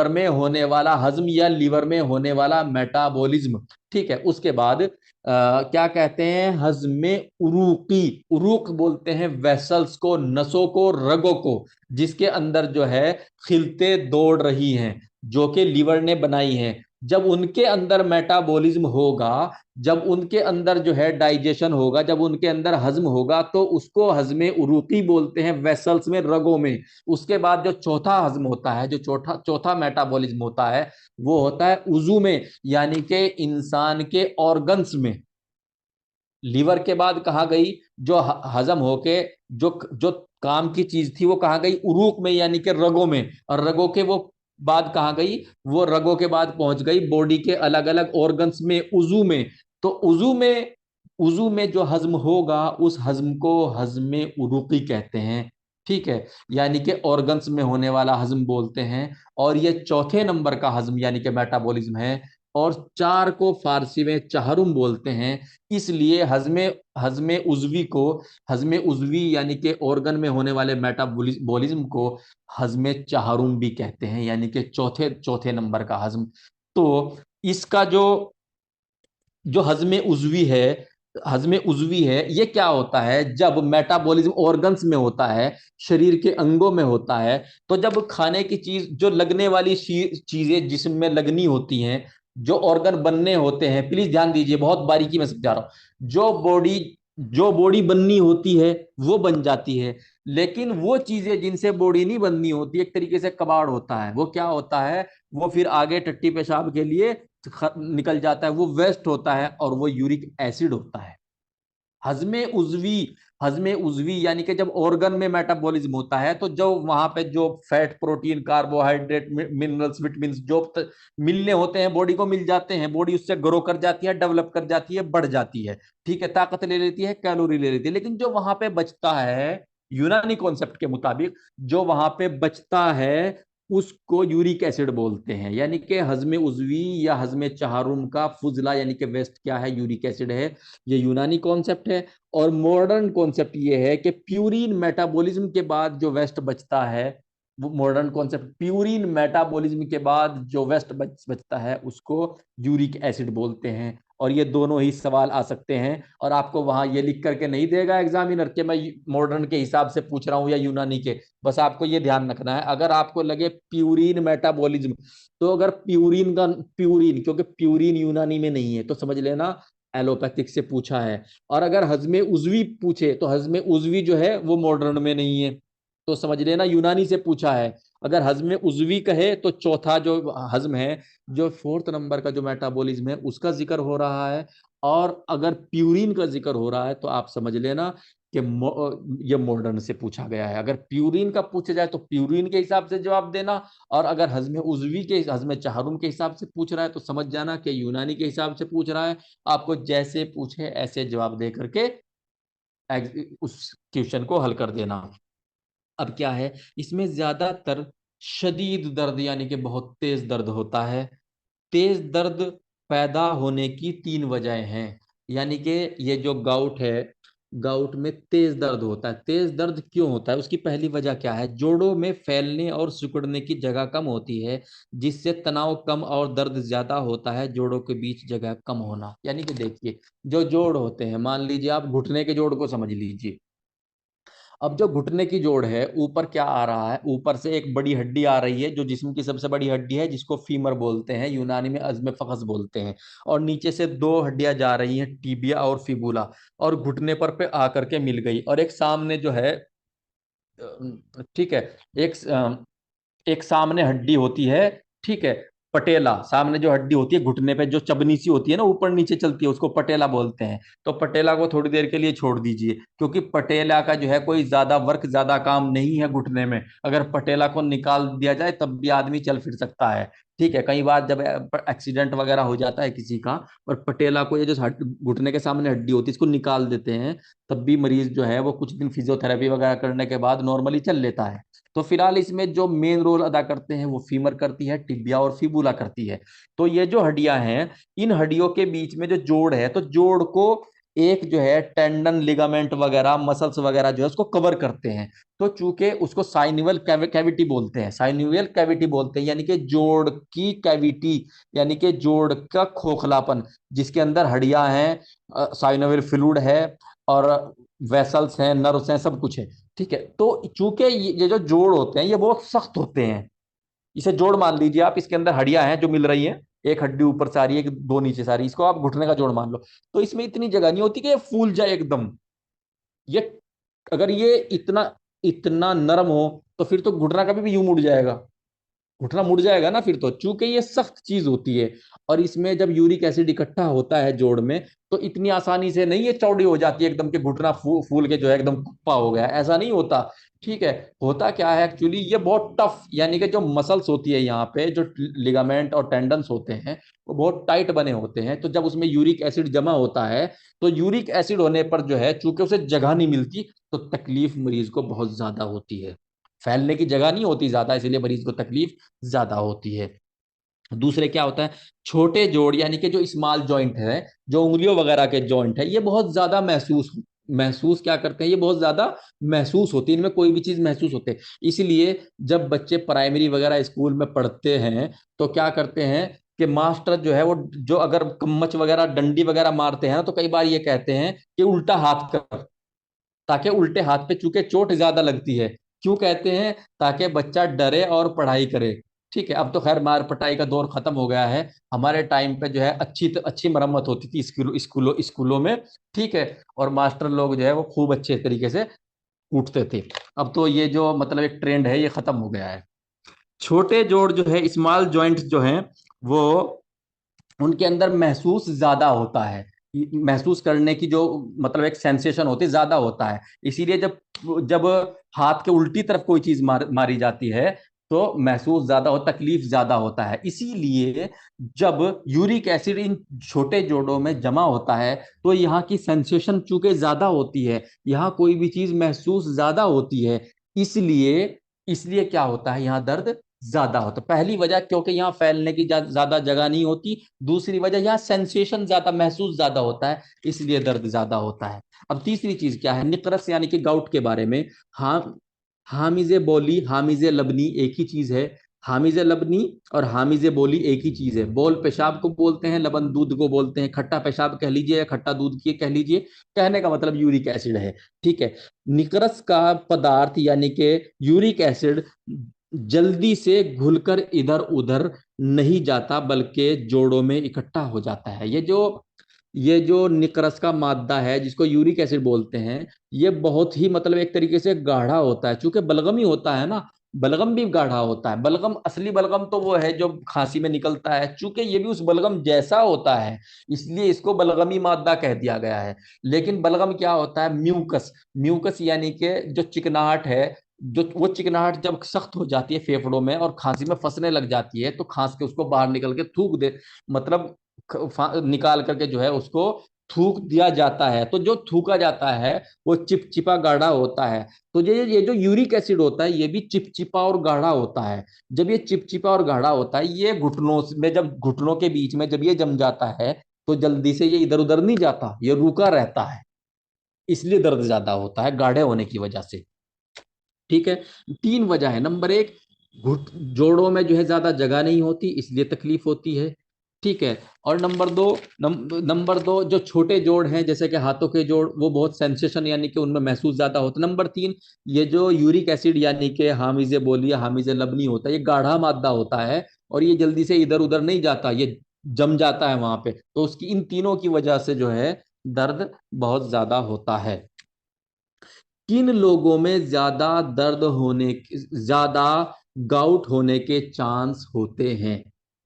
में होने वाला हजम, या लीवर में होने वाला मेटाबॉलिज्म, ठीक है। उसके बाद क्या कहते हैं, हजमे उरूकी, उरूक बोलते हैं वेसल्स को, नसों को, रगों को, जिसके अंदर जो है खिलते दौड़ रही हैं, जो कि लीवर ने बनाई हैं। जब उनके अंदर मेटाबॉलिज्म होगा, जब उनके अंदर जो है डाइजेशन होगा, जब उनके अंदर हजम होगा, तो उसको हजमे उरूकी बोलते हैं, वेसल्स में, रगों में। उसके बाद जो चौथा हजम होता है, जो चौथा चौथा मेटाबॉलिज्म होता है, वो होता है उजू में, यानी कि इंसान के ऑर्गन्स में। लीवर के बाद कहा गई, जो हजम होके जो जो काम की चीज थी वो कहा गई उरूक में, यानी कि रगों में। और रगों के वो बाद कहा गई, वो रगों के बाद पहुंच गई बॉडी के अलग अलग ऑर्गन्स में, उजू में। तो उजू में जो हजम होगा, उस हजम को हजम उरूकी कहते हैं, ठीक है। यानी कि ऑर्गन्स में होने वाला हजम बोलते हैं। और ये चौथे नंबर का हजम यानी कि मेटाबॉलिज्म है। और 4 को फारसी में चहरुम बोलते हैं। इसलिए हजमे हजमे उजवी को, हजमे उजवी यानी कि ऑर्गन में होने वाले मेटाबॉलिज्म को हजमे चहारुम भी कहते हैं, यानी कि चौथे चौथे नंबर का हजम। तो इसका जो जो हजमे उजवी है, हजमे उजवी है, ये क्या होता है, जब मेटाबॉलिज्म ऑर्गन्स में होता है, शरीर के अंगों में होता है, तो जब खाने की चीज, जो लगने वाली चीजें जिस्म में लगनी होती हैं, जो ऑर्गन बनने होते हैं, प्लीज ध्यान दीजिए, बहुत बारीकी में समझा रहा हूं। जो बॉडी बननी होती है वो बन जाती है, लेकिन वो चीजें जिनसे बॉडी नहीं बननी होती, एक तरीके से कबाड़ होता है, वो क्या होता है, वो फिर आगे टट्टी पेशाब के लिए निकल जाता है, वो वेस्ट होता है, और वो यूरिक एसिड होता है। हजमे उजवी, हजमे उजवी यानी कि जब ऑर्गन में मेटाबॉलिज्म होता है, तो जो वहां पे जो fat, protein, carbohydrate, minerals, vitamin जो मिलने होते हैं बॉडी को, मिल जाते हैं, बॉडी उससे ग्रो कर जाती है, डेवलप कर जाती है, बढ़ जाती है, ठीक है, ताकत ले लेती है, कैलोरी ले लेती है। लेकिन जो वहां पे बचता है, यूनानी कॉन्सेप्ट के मुताबिक जो वहां पे बचता है, उसको यूरिक एसिड बोलते हैं। यानी कि हजमे उजवी या हजमे चहारुम का फुजला यानी कि वेस्ट क्या है, यूरिक एसिड है। ये यूनानी कॉन्सेप्ट है। और मॉडर्न कॉन्सेप्ट ये है कि प्यूरिन मेटाबॉलिज्म के बाद जो वेस्ट बचता है, वो मॉडर्न कॉन्सेप्ट, प्यूरिन मेटाबॉलिज्म के बाद जो वेस्ट बचता है उसको यूरिक एसिड बोलते हैं। और ये दोनों ही सवाल आ सकते हैं, और आपको वहां ये लिख करके नहीं देगा एग्जामिनर के मैं मॉडर्न के हिसाब से पूछ रहा हूं या यूनानी के। बस आपको ये ध्यान रखना है, अगर आपको लगे प्यूरिन मेटाबॉलिज्म, तो अगर प्यूरिन का, प्यूरिन क्योंकि प्यूरिन यूनानी में नहीं है, तो समझ लेना एलोपैथिक से पूछा है। और अगर हजमे उजवी पूछे, तो हजमे उजवी जो है वो मॉडर्न में नहीं है, तो समझ लेना यूनानी से पूछा है। अगर हजमे उजवी कहे, तो चौथा जो हजम है, जो फोर्थ नंबर का जो मेटाबॉलिज्म है, उसका जिक्र हो रहा है। और अगर प्यूरिन का जिक्र हो रहा है, तो आप समझ लेना कि ये मॉडर्न से पूछा गया है। अगर प्यूरिन का पूछा जाए, तो प्यूरिन के हिसाब से जवाब देना। और अगर हजमे उजवी के, हजमे चहारुम के हिसाब से पूछ रहा है, तो समझ जाना कि यूनानी के हिसाब से पूछ रहा है। आपको जैसे पूछे ऐसे जवाब दे करके उस क्वेश्चन को हल कर देना। अब क्या है, इसमें ज्यादातर शदीद दर्द यानी कि बहुत तेज दर्द होता है। तेज दर्द पैदा होने की 3 वजहें हैं। यानी कि ये जो गाउट है, गाउट में तेज दर्द होता है। तेज दर्द क्यों होता है, उसकी पहली वजह क्या है, जोड़ों में फैलने और सिकुड़ने की जगह कम होती है, जिससे तनाव कम और दर्द ज्यादा होता है। जोड़ों के बीच जगह कम होना, यानी कि देखिए, जो जोड़ होते हैं, मान लीजिए आप घुटने के जोड़ को समझ लीजिए। अब जो घुटने की जोड़ है, ऊपर क्या आ रहा है, ऊपर से एक बड़ी हड्डी आ रही है, जो जिस्म की सबसे बड़ी हड्डी है, जिसको फीमर बोलते हैं, यूनानी में अज़्म फ़ख़्ज़ बोलते हैं। और नीचे से 2 हड्डियां जा रही हैं, टीबिया और फिबुला, और घुटने पर पे आकर के मिल गई। और एक सामने जो है ठीक है। एक एक सामने हड्डी होती है, ठीक है, पटेला, सामने जो हड्डी होती है घुटने पे जो चबनी सी होती है ना, ऊपर नीचे चलती है, उसको पटेला बोलते हैं। तो पटेला को थोड़ी देर के लिए छोड़ दीजिए, क्योंकि पटेला का जो है कोई ज्यादा वर्क, ज्यादा काम नहीं है घुटने में। अगर पटेला को निकाल दिया जाए तब भी आदमी चल फिर सकता है। ठीक है, कई बार जब एक्सीडेंट वगैरह हो जाता है किसी का, और पटेला को, ये जो घुटने के सामने हड्डी होती है, इसको निकाल देते हैं, तब भी मरीज जो है वो कुछ दिन फिजियोथेरेपी वगैरह करने के बाद नॉर्मली चल लेता है। तो फिलहाल इसमें जो मेन रोल अदा करते हैं वो फीमर करती है, टिबिया और फिबुला करती है। तो ये जो हड्डियां हैं, इन हड्डियों के बीच में जो जोड़ है, तो जोड़ को एक जो है टेंडन, लिगामेंट वगैरह, मसल्स वगैरह जो है उसको कवर करते हैं। तो चूंकि उसको साइनिवल कैविटी बोलते हैं, साइनिवल कैविटी बोलते हैं, यानी कि जोड़ की कैविटी, यानी कि जोड़ का खोखलापन, जिसके अंदर हड्डियां हैं, साइनोवियल फ्लूइड है, और वेसल्स हैं, नर्व्स हैं, सब कुछ है। ठीक है, तो चूंकि ये जो जोड़ होते हैं ये बहुत सख्त होते हैं। इसे जोड़ मान लीजिए आप, इसके अंदर हड्डियां हैं जो मिल रही हैं, एक हड्डी ऊपर से आ रही है, एक दो नीचे से आ रही है, इसको आप घुटने का जोड़ मान लो। तो इसमें इतनी जगह नहीं होती कि ये फूल जाए एकदम। ये, अगर ये इतना इतना नरम हो तो फिर तो घुटना कभी भी यूं मुड़ जाएगा, घुटना मुड़ जाएगा ना फिर तो, चूंकि ये सख्त चीज होती है। और इसमें जब यूरिक एसिड इकट्ठा होता है जोड़ में, तो इतनी आसानी से नहीं ये चौड़ी हो जाती है एकदम के घुटना फूल के जो है एकदम कुप्पा हो गया, ऐसा नहीं होता। ठीक है, होता क्या है एक्चुअली, ये बहुत टफ, यानी कि जो मसल्स होती है यहाँ पे, जो लिगामेंट और टेंडन्स होते हैं, वो बहुत टाइट बने होते हैं। तो जब उसमें यूरिक एसिड जमा होता है, तो यूरिक एसिड होने पर जो है, चूंकि उसे जगह नहीं मिलती, तो तकलीफ मरीज को बहुत ज्यादा होती है। फैलने की जगह नहीं होती ज्यादा, इसलिए मरीज को तकलीफ ज्यादा होती है। दूसरे क्या होता है, छोटे जोड़ यानी कि जो स्मॉल जॉइंट है, जो उंगलियों वगैरह के जॉइंट है, ये बहुत ज्यादा महसूस महसूस क्या करते हैं, ये बहुत ज्यादा महसूस होती है, इनमें कोई भी चीज महसूस होते हैं। इसलिए जब बच्चे प्राइमरी वगैरह स्कूल में पढ़ते हैं, तो क्या करते हैं कि मास्टर जो है वो, जो अगर कम्मच वगैरह, डंडी वगैरह मारते हैं ना, तो कई बार ये कहते हैं कि उल्टा हाथ कर, ताकि उल्टे हाथ पे चूंकि चोट ज्यादा लगती है। क्यों कहते हैं? ताकि बच्चा डरे और पढ़ाई करे। ठीक है, अब तो खैर मार पटाई का दौर खत्म हो गया है। हमारे टाइम पे जो है अच्छी अच्छी मरम्मत होती थी स्कूलों स्कूलों में। ठीक है, और मास्टर लोग जो है वो खूब अच्छे तरीके से कूटते थे। अब तो ये जो मतलब एक ट्रेंड है, ये खत्म हो गया है। छोटे जोड़ जो है, स्मॉल जॉइंट जो हैं, वो, उनके अंदर महसूस ज्यादा होता है, महसूस करने की जो मतलब एक सेंसेशन होती है, ज्यादा होता है। इसीलिए जब जब हाथ के उल्टी तरफ कोई चीज मारी जाती है, तो महसूस ज्यादा हो, तकलीफ ज्यादा होता है। इसीलिए जब यूरिक एसिड इन छोटे जोड़ों में जमा होता है, तो यहाँ की सेंसेशन चूंकि ज्यादा होती है, यहाँ कोई भी चीज महसूस ज्यादा होती है, इसलिए इसलिए क्या होता है, यहाँ दर्द ज्यादा होता है। पहली वजह क्योंकि यहाँ फैलने की ज्यादा जगह नहीं होती। दूसरी वजह, यहाँ सेंसेशन ज्यादा, महसूस ज्यादा होता है, इसलिए दर्द ज्यादा होता है। अब तीसरी चीज क्या है, निकरस यानी कि गाउट के बारे में। हाँ, हामिजे बोली, हामिजे लबनी एक ही चीज है। हामिजे लबनी और हामिजे बोली एक ही चीज है। बोल पेशाब को बोलते हैं, लबन दूध को बोलते हैं। खट्टा पेशाब कह लीजिए या खट्टा दूध की कह लीजिए, कहने का मतलब यूरिक एसिड है। ठीक है, निकरस का पदार्थ यानी कि यूरिक एसिड जल्दी से घुलकर इधर उधर नहीं जाता, बल्कि जोड़ों में इकट्ठा हो जाता है। ये जो निकरस का मादा है, जिसको यूरिक एसिड बोलते हैं, ये बहुत ही मतलब एक तरीके से गाढ़ा होता है, क्योंकि बलगम ही होता है ना। बलगम भी गाढ़ा होता है। बलगम, असली बलगम तो वो है जो खांसी में निकलता है, चूंकि ये भी उस बलगम जैसा होता है, इसलिए इसको बलगमी मादा कह दिया गया है। लेकिन बलगम क्या होता है, म्यूकस। म्यूकस यानी कि जो चिकनाहट है, जो वो चिकनाहट जब सख्त हो जाती है फेफड़ों में और खांसी में फंसने लग जाती है, तो खांस के उसको बाहर निकल के थूक दे, मतलब निकाल करके जो है उसको थूक दिया जाता है। तो जो थूका जाता है वो चिपचिपा गाढ़ा होता है। तो ये जो यूरिक एसिड होता है, ये भी चिपचिपा और गाढ़ा होता है। जब ये चिपचिपा और गाढ़ा होता है, ये घुटनों में, जब घुटनों के बीच में जब ये जम जाता है, तो जल्दी से ये इधर उधर नहीं जाता, ये रुका रहता है, इसलिए दर्द ज्यादा होता है गाढ़े होने की वजह से। ठीक है, तीन वजह है। नंबर एक, घुट जोड़ों में जो है ज्यादा जगह नहीं होती, इसलिए तकलीफ होती है। ठीक है, और नंबर दो, जो छोटे जोड़ हैं जैसे कि हाथों के जोड़, वो बहुत सेंसेशन यानी कि उनमें महसूस ज्यादा होता है। नंबर तीन, ये जो यूरिक एसिड यानी कि हामिजे बोलिए, हामिजे लबनी होता है, ये गाढ़ा मादा होता है, और ये जल्दी से इधर उधर नहीं जाता, ये जम जाता है वहां पे। तो उसकी, इन तीनों की वजह से जो है दर्द बहुत ज्यादा होता है। किन लोगों में ज्यादा दर्द होने ज्यादा गाउट होने के चांस होते हैं।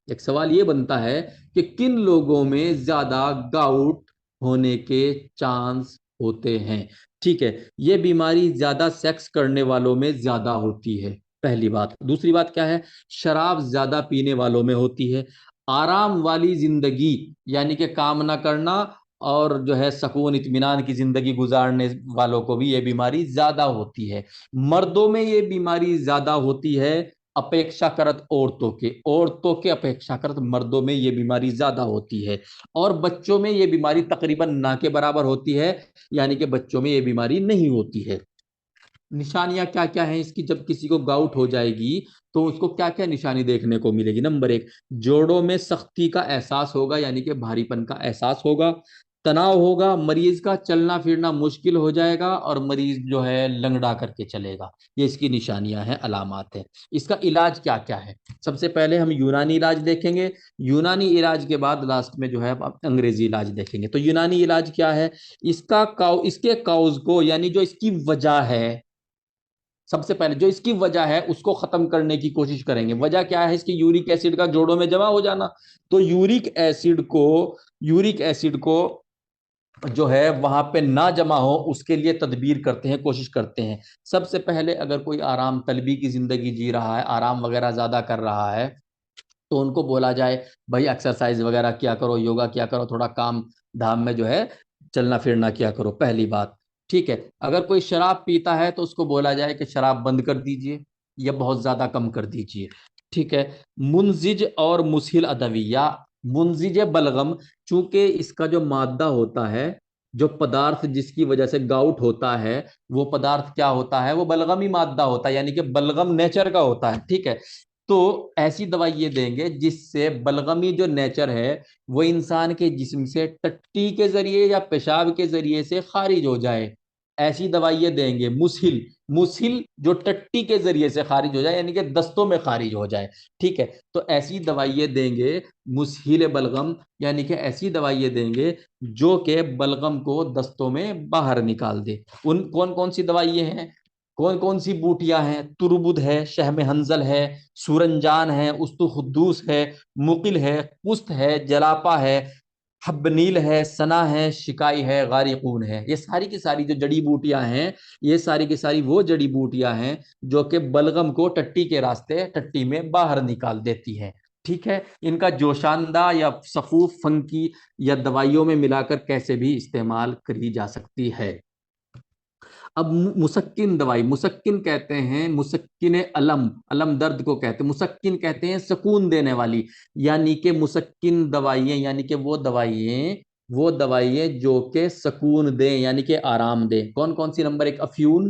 एक सवाल ये बनता है कि किन लोगों में ज्यादा गाउट होने के चांस होते हैं। ठीक है, ये बीमारी ज्यादा सेक्स करने वालों में ज्यादा होती है, पहली बात। दूसरी बात क्या है, शराब ज्यादा पीने वालों में होती है। आराम वाली जिंदगी यानी कि काम ना करना और जो है सुकून इत्मीनान की जिंदगी गुजारने वालों को भी ये बीमारी ज्यादा होती है। मर्दों में ये बीमारी ज्यादा होती है अपेक्षाकृत औरतों के अपेक्षाकृत मर्दों में ये बीमारी ज्यादा होती है। और बच्चों में ये बीमारी तकरीबन ना के बराबर होती है, यानी कि बच्चों में ये बीमारी नहीं होती है। निशानियां क्या क्या हैं इसकी, जब किसी को गाउट हो जाएगी तो उसको क्या क्या निशानी देखने को मिलेगी। नंबर एक, जोड़ों में सख्ती का एहसास होगा, यानी कि भारीपन का एहसास होगा। तनाव होगा, मरीज का चलना फिरना मुश्किल हो जाएगा और मरीज जो है लंगड़ा करके चलेगा। ये इसकी निशानियां हैं, अलामात हैं। इसका इलाज क्या क्या है, सबसे पहले हम यूनानी इलाज देखेंगे। यूनानी इलाज के बाद लास्ट में जो है आप अंग्रेजी इलाज देखेंगे। तो यूनानी इलाज क्या है, इसके काउज को यानी जो इसकी वजह है, सबसे पहले जो इसकी वजह है उसको खत्म करने की कोशिश करेंगे। वजह क्या है इसकी, यूरिक एसिड का जोड़ों में जमा हो जाना। तो यूरिक एसिड को जो है वहां पे ना जमा हो उसके लिए तदबीर करते हैं, कोशिश करते हैं। सबसे पहले अगर कोई आराम तलबी की जिंदगी जी रहा है, आराम वगैरह ज्यादा कर रहा है, तो उनको बोला जाए भाई एक्सरसाइज वगैरह किया करो, योगा किया करो, थोड़ा काम धाम में जो है चलना फिरना किया करो, पहली बात। ठीक है, अगर कोई शराब पीता है तो उसको बोला जाए कि शराब बंद कर दीजिए या बहुत ज्यादा कम कर दीजिए। ठीक है, मुंजिज और मुस्हिल अदविया, मुंजिज बलगम, चूंकि इसका जो मादा होता है, जो पदार्थ जिसकी वजह से गाउट होता है, वो पदार्थ क्या होता है, वो बलगमी मादा होता है, यानी कि बलगम नेचर का होता है। ठीक है, तो ऐसी दवाई ये देंगे जिससे बलगमी जो नेचर है वो इंसान के जिस्म से टट्टी के जरिए या पेशाब के जरिए से खारिज हो जाए। ऐसी दवाई ये देंगे। मुस्हिल, मुस्हिल जो टट्टी के जरिए से खारिज हो जाए, यानी कि दस्तों में खारिज हो जाए। ठीक है, तो ऐसी दवाई ये देंगे मुस्हिल बलगम, यानी कि ऐसी दवाई ये देंगे जो कि बलगम को दस्तों में बाहर निकाल दे। उन कौन कौन सी दवाई ये हैं, कौन कौन सी बूटियां हैं, तुरबुद है, शहम हंजल है, सूरंजान है, उस्तुखुद्दूस है, मुकिल है, पुस्त है, जलापा है, हब्बनील है, सना है, शिकाई है, गारिकून है। ये सारी की सारी जो जड़ी बूटियां हैं, ये सारी की सारी वो जड़ी बूटियां हैं जो कि बलगम को टट्टी के रास्ते टट्टी में बाहर निकाल देती हैं। ठीक है, इनका जोशानदा या सफूफ फंकी या दवाइयों में मिलाकर कैसे भी इस्तेमाल करी जा सकती है। अब मुसक्किन दवाई, मुसक्किन कहते हैं, मुसक्किन अलम, अलम दर्द को कहते हैं, मुसक्किन कहते हैं सुकून देने वाली। यानी कि मुसक्किन दवाइयां, यानी कि वो दवाइयां जो कि सुकून दें, यानी कि आराम दें। कौन कौन सी, नंबर एक अफ्यून,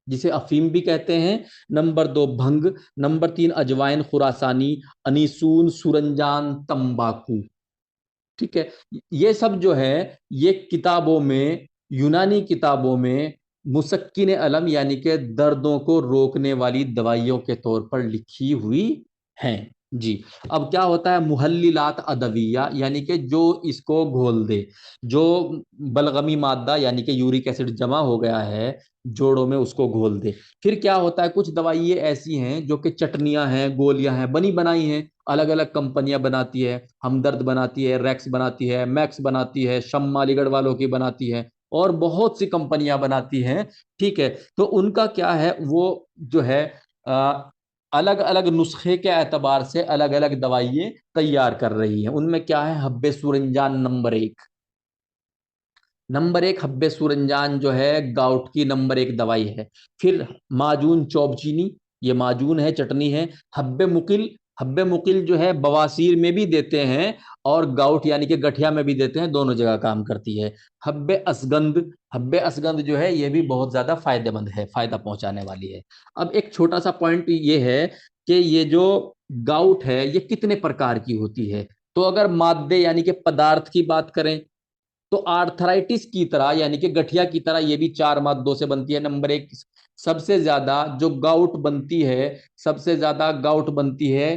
जिसे अफीम भी कहते हैं। नंबर दो भंग। नंबर तीन अजवाइन खुरासानी, अनीसून, सुरंजान, तंबाकू। ठीक है, ये सब जो है ये किताबों में, यूनानी किताबों में मुसक्किन अलम यानी कि दर्दों को रोकने वाली दवाइयों के तौर पर लिखी हुई हैं। जी, अब क्या होता है, मुहल्लिलात अदविया, यानी कि जो इसको घोल दे, जो बलगमी मादा यानी कि यूरिक एसिड जमा हो गया है जोड़ों में, उसको घोल दे। फिर क्या होता है, कुछ दवाइयाँ ऐसी हैं जो कि चटनियां हैं, गोलियां हैं, बनी बनाई हैं, अलग अलग कंपनियां बनाती है। हमदर्द बनाती है, रैक्स बनाती है, मैक्स बनाती है, शम्मा अलीगढ़ वालों की बनाती है, और बहुत सी कंपनियां बनाती हैं। ठीक है, तो उनका क्या है, वो जो है अलग अलग नुस्खे के एतबार से अलग अलग दवाइयां तैयार कर रही हैं। उनमें क्या है, हब्बे सूरंजान नंबर एक, नंबर एक हब्बे सूरंजान जो है गाउट की नंबर एक दवाई है। फिर माजून चौबचीनी, ये माजून है, चटनी है। हब्बे मुकिल, हब्बे मुकिल जो है बवासीर में भी देते हैं और गाउट यानी कि गठिया में भी देते हैं, दोनों जगह काम करती है। हब्बे असगंध, हब्बे असगंध जो है ये भी बहुत ज्यादा फायदेमंद है, फायदा पहुंचाने वाली है। अब एक छोटा सा पॉइंट ये है कि ये जो गाउट है ये कितने प्रकार की होती है। तो अगर मादे यानी कि पदार्थ की बात करें तो आर्थराइटिस की तरह यानी कि गठिया की तरह ये भी चार मादों से बनती है। नंबर एक, सबसे ज्यादा जो गाउट बनती है, सबसे ज्यादा गाउट बनती है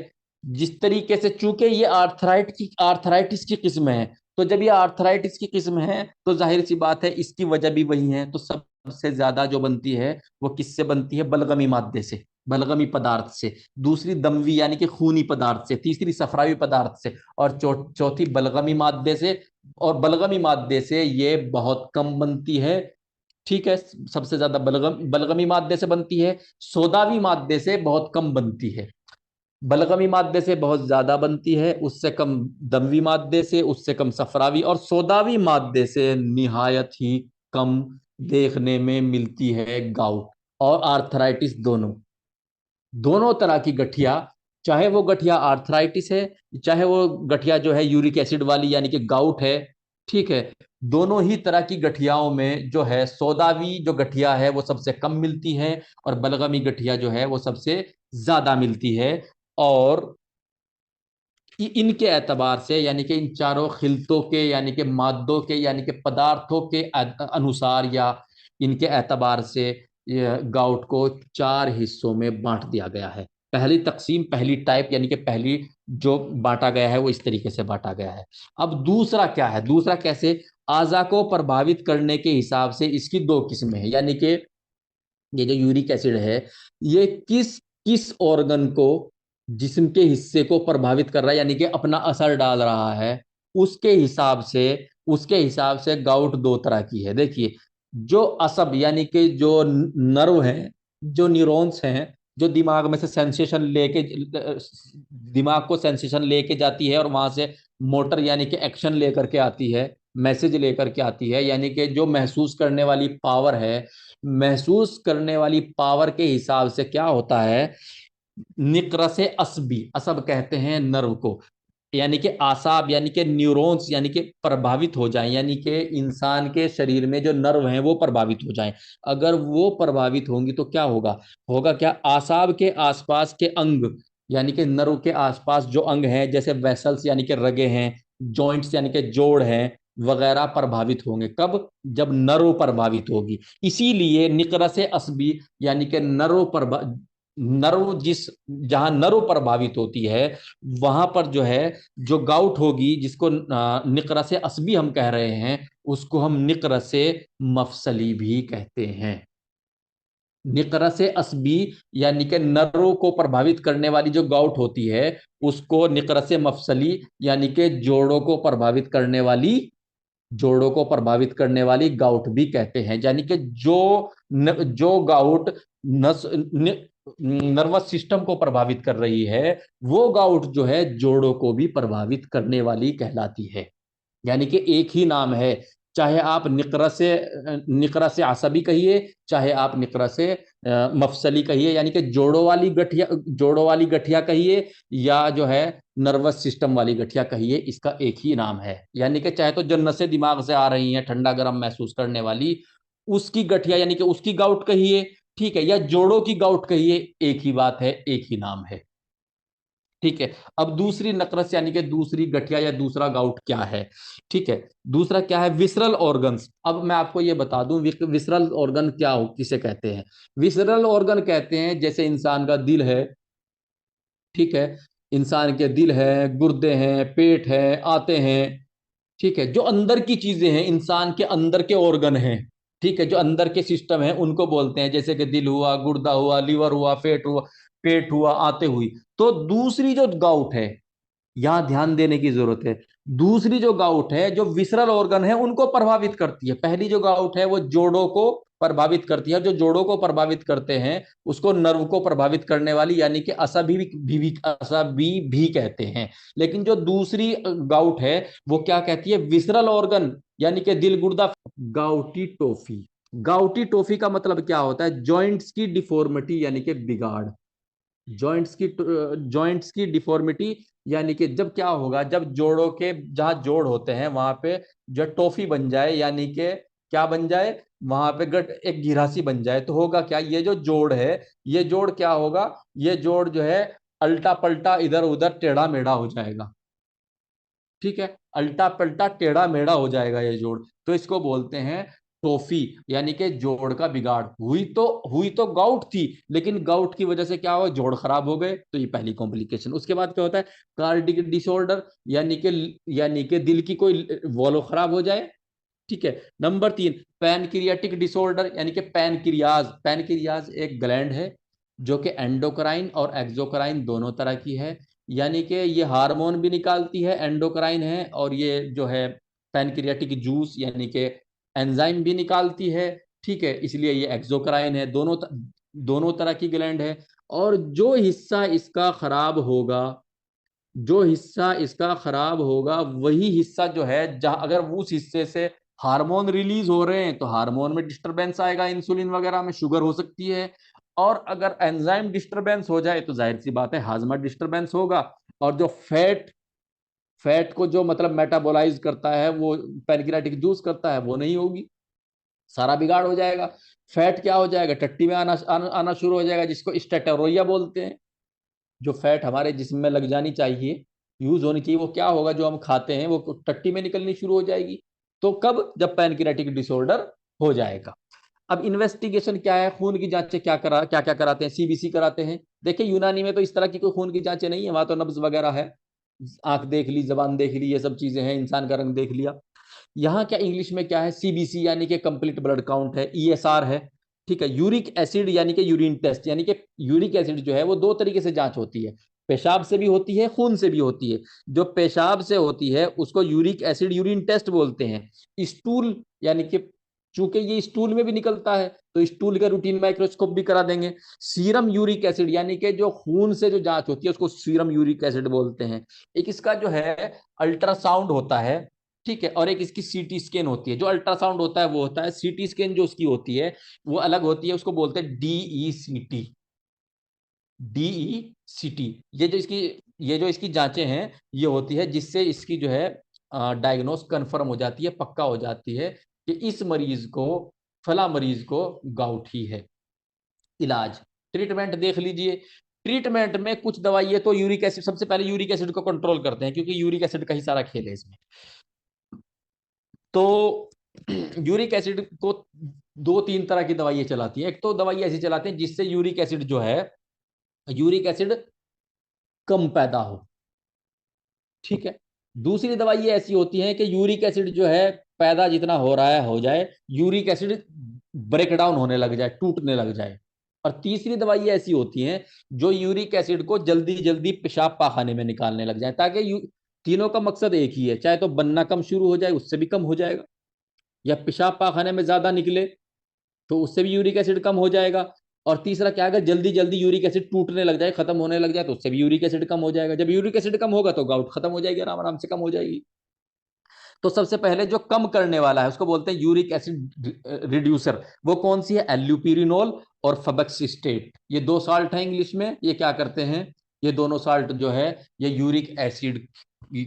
जिस तरीके से, चूंकि ये आर्थराइटिस की किस्म है, तो जब ये आर्थराइटिस की किस्म है तो जाहिर सी बात है इसकी वजह भी वही है। तो सबसे ज्यादा जो बनती है वो किससे बनती है? बलगमी मादे से, बलगमी पदार्थ से। दूसरी दमवी यानी कि खूनी पदार्थ से। तीसरी सफरावी पदार्थ से। और चौथी बलगमी मादे से। और बलगमी मादे से ये बहुत कम बनती है। ठीक है, सबसे ज्यादा बलगमी मादे से बनती है। सोदावी मादे से बहुत कम बनती है। बलगमी मादे से बहुत ज्यादा बनती है, उससे कम दमवी मादे से, उससे कम सफरावी, और सोदावी मादे से निहायत ही कम देखने में मिलती है गाउट और आर्थराइटिस दोनों। दोनों तरह की गठिया, चाहे वो गठिया आर्थराइटिस है, चाहे वो गठिया जो है यूरिक एसिड वाली यानी कि गाउट है, ठीक है, दोनों ही तरह की गठियाओं में जो है सोदावी जो गठिया है वो सबसे कम मिलती है, और बलगमी गठिया जो है वो सबसे ज्यादा मिलती है। और इनके एतबार से यानी कि इन चारों खिलतों के यानी कि मादों के यानी कि पदार्थों के अनुसार या इनके एतबार से ये गाउट को चार हिस्सों में बांट दिया गया है। पहली तकसीम, पहली टाइप यानी कि पहली जो बांटा गया है वो इस तरीके से बांटा गया है। अब दूसरा क्या है? दूसरा कैसे? आज़ा को प्रभावित करने के हिसाब से इसकी दो किस्में हैं। यानी कि ये जो यूरिक एसिड है ये किस किस ऑर्गन को, जिस्म के हिस्से को प्रभावित कर रहा है यानी कि अपना असर डाल रहा है, उसके हिसाब से उसके हिसाब से गाउट दो तरह की है। देखिए, जो असब यानी कि जो नर्व हैं, जो न्यूरॉन्स हैं, जो दिमाग में से सेंसेशन लेके, दिमाग को सेंसेशन लेके जाती है और वहां से मोटर यानी कि एक्शन लेकर के आती है, मैसेज लेकर के आती है, यानी कि जो महसूस करने वाली पावर है, महसूस करने वाली पावर के हिसाब से क्या होता है, निकरसे असबी, असब कहते हैं नर्व को, यानी कि आसाब यानी कि न्यूरॉन्स यानी कि प्रभावित हो जाएं, यानी कि इंसान के शरीर में जो नर्व हैं वो प्रभावित हो जाएं। अगर वो प्रभावित होंगी तो क्या होगा? होगा क्या? आसाब के आसपास के अंग यानी कि नर्व के आसपास जो अंग हैं, जैसे वेसल्स यानी कि रगे हैं, जॉइंट्स यानी कि जोड़ हैं वगैरह, प्रभावित होंगे। कब? जब नर्व प्रभावित होगी। इसीलिए निकरसे असबी यानी कि नर्व जिस जहां नर्व प्रभावित होती है वहां पर जो है, जो गाउट होगी, जिसको निकरा से असबी हम कह रहे हैं, उसको हम निकरा से मफसली भी कहते हैं। निकरा से असबी यानी कि नर्व को प्रभावित करने वाली जो गाउट होती है उसको निकरा से मफसली यानी कि जोड़ों को प्रभावित करने वाली गाउट भी कहते हैं। यानी कि जो गाउट नर्वस सिस्टम को प्रभावित कर रही है, वो गाउट जो है जोड़ों को भी प्रभावित करने वाली कहलाती है। यानी कि एक ही नाम है, चाहे आप निकरा से आसबी कहिए, चाहे आप निकरा से मफसली कहिए, यानी कि जोड़ों वाली गठिया कहिए, या जो है नर्वस सिस्टम वाली गठिया कहिए, इसका एक ही नाम है। यानी कि चाहे तो जो नसें दिमाग से आ रही हैं ठंडा गर्म महसूस करने वाली, उसकी गठिया यानी कि उसकी गाउट कहिए, ठीक है, या जोड़ों की गाउट कहिए, एक ही बात है, एक ही नाम है। ठीक है। अब दूसरी नकरस यानी कि दूसरी गठिया या दूसरा गाउट क्या है? ठीक है, दूसरा क्या है? Visceral organs. अब मैं आपको ये बता दूं विसरल ऑर्गन क्या हो, किसे कहते हैं? विसरल ऑर्गन कहते हैं जैसे इंसान का दिल है, ठीक है, इंसान के दिल है, गुर्दे हैं, पेट है, आते हैं, ठीक है, जो अंदर की चीजें हैं, इंसान के अंदर के ऑर्गन हैं, ठीक है, जो अंदर के सिस्टम हैं उनको बोलते हैं, जैसे कि दिल हुआ, गुर्दा हुआ, लीवर हुआ, पेट हुआ, आते हुई। तो दूसरी जो गाउट है, यहां ध्यान देने की जरूरत है, दूसरी जो गाउट है जो विसरल ऑर्गन है उनको प्रभावित करती है। पहली जो गाउट है वो जोड़ों को प्रभावित करती है, जो जोड़ों को प्रभावित करते हैं उसको नर्व को प्रभावित करने वाली यानी कि असाबी भी कहते हैं। लेकिन जो दूसरी गाउट है वो क्या कहती है? विसरल ऑर्गन यानी कि दिल, गुर्दा। गाउटी टोफी। गाउटी टोफी का मतलब क्या होता है? जॉइंट्स की डिफॉर्मिटी यानी कि बिगाड़। जॉइंट्स की डिफॉर्मिटी यानी कि जब क्या होगा, जब जोड़ों के जहां जोड़ होते हैं वहां पे जो टोफी बन जाए, यानी कि क्या बन जाए, वहां पे गट एक गिरासी बन जाए, तो होगा क्या? ये जो जोड़ है, ये जोड़ क्या होगा? ये जोड़ जो है अल्टा पल्टा इधर उधर टेढ़ा मेढ़ा हो जाएगा। ठीक है, अल्टा पल्टा टेढ़ा मेढ़ा हो जाएगा ये जोड़, तो इसको बोलते हैं टॉफी यानी कि जोड़ का बिगाड़। हुई तो गाउट थी, लेकिन गाउट की वजह से क्या हुआ, जोड़ खराब हो गए, तो ये पहली कॉम्प्लिकेशन। उसके बाद क्या होता है, कार्डिक डिसऑर्डर, यानी कि दिल की कोई वॉल्व खराब हो जाए। ठीक है। नंबर 3, पैनक्रियाटिक डिसऑर्डर, यानी कि पैनक्रियाज। पैनक्रियाज एक ग्लैंड है जो कि एंडोक्राइन और एक्सोक्राइन दोनों तरह की है, यानी कि ये हार्मोन भी निकालती है, एंडोक्राइन है, और ये जो है पैनक्रियाटिक जूस यानी कि एंजाइम भी निकालती है। ठीक है, इसलिए ये एक्सोक्राइन है, दोनों तरह की ग्लैंड है। और जो हिस्सा इसका खराब होगा वही हिस्सा जो है, जहां अगर उस हिस्से से हार्मोन रिलीज हो रहे हैं तो हार्मोन में डिस्टरबेंस आएगा, इंसुलिन वगैरह में शुगर हो सकती है। और अगर एंजाइम डिस्टरबेंस हो जाए तो जाहिर सी बात है हाजमा डिस्टरबेंस होगा। और जो फैट फैट को जो मतलब मेटाबोलाइज करता है, वो पैनक्रियाटिक जूस करता है, वो नहीं होगी, सारा बिगाड़ हो जाएगा। फैट क्या हो जाएगा, टट्टी में आना शुरू हो जाएगा, जिसको स्टेटोरोइया बोलते हैं। जो फैट हमारे जिस्म में लग जानी चाहिए, यूज होनी चाहिए, वो क्या होगा, जो हम खाते हैं वो टट्टी में निकलनी शुरू हो जाएगी। तो कब, जब पैनक्रियाटिक डिसऑर्डर हो जाएगा। अब इन्वेस्टिगेशन क्या है, खून की जांचें क्या क्या कराते हैं, सीबीसी कराते हैं। देखिए यूनानी में तो इस तरह की कोई खून की जांचें नहीं है, वहां तो नब्ज वगैरह है, आंख देख ली, जबान देख ली, ये सब चीजें हैं, इंसान का रंग देख लिया। यहाँ क्या इंग्लिश में क्या है, सीबीसी यानी कि कंप्लीट ब्लड काउंट है, ईएसआर है। ठीक है। यूरिक एसिड यानी कि यूरिन टेस्ट, यानी कि यूरिक एसिड जो है वो दो तरीके से जांच होती है, पेशाब से भी होती है, खून से भी होती है। जो पेशाब से होती है उसको यूरिक एसिड यूरिन टेस्ट बोलते हैं। स्टूल यानी कि चूंकि ये स्टूल में भी निकलता है तो स्टूल का रूटीन माइक्रोस्कोप भी करा देंगे। सीरम यूरिक एसिड यानी कि जो खून से जो जांच होती है उसको सीरम यूरिक एसिड बोलते हैं। एक इसका जो है अल्ट्रासाउंड होता है। ठीक है। और एक इसकी सीटी स्कैन होती है। जो अल्ट्रासाउंड होता है वो होता है, सीटी स्कैन जो उसकी होती है वो अलग होती है, उसको बोलते हैं डीईसीटी। डीईसीटी, ये जो इसकी जांचें हैं ये होती है, जिससे इसकी जो है डायग्नोस कंफर्म हो जाती है, पक्का हो जाती है कि इस मरीज को, फला मरीज को गाउट ही है। इलाज, ट्रीटमेंट देख लीजिए। ट्रीटमेंट में कुछ दवाइयां तो यूरिक एसिड, सबसे पहले यूरिक एसिड को कंट्रोल करते हैं, क्योंकि यूरिक एसिड का ही सारा खेल है इसमें। तो यूरिक एसिड को दो तीन तरह की दवाइयां चलाती हैं। एक तो दवाई ऐसी चलाते हैं जिससे यूरिक एसिड जो है, यूरिक एसिड कम पैदा हो। ठीक है। दूसरी दवाई ऐसी होती है कि यूरिक एसिड जो है पैदा जितना हो रहा है हो जाए, यूरिक एसिड ब्रेक डाउन होने लग जाए, टूटने लग जाए। और तीसरी दवाई ऐसी होती हैं जो यूरिक एसिड को जल्दी जल्दी पेशाब पाखाने में निकालने लग जाए, ताकि तीनों का मकसद एक ही है, चाहे तो बनना कम शुरू हो जाए उससे भी कम हो जाएगा, या पेशाब पाखाने में ज्यादा निकले तो उससे भी यूरिक एसिड कम हो जाएगा। और तीसरा क्या, अगर जल्दी जल्दी यूरिक एसिड टूटने लग जाए, खत्म होने लग जाए, तो उससे भी यूरिक एसिड कम हो जाएगा। जब यूरिक एसिड कम होगा तो गाउट खत्म हो जाएगी, आराम आराम से कम हो जाएगी। तो सबसे पहले जो कम करने वाला है उसको बोलते हैं यूरिक एसिड रिड्यूसर। वो कौन सी है, एल्यूपिरिनोल और फबेक्सिस्टेट। ये दो साल्ट हैं इंग्लिश में, ये क्या करते हैं, ये दोनों साल्ट जो है ये यूरिक एसिड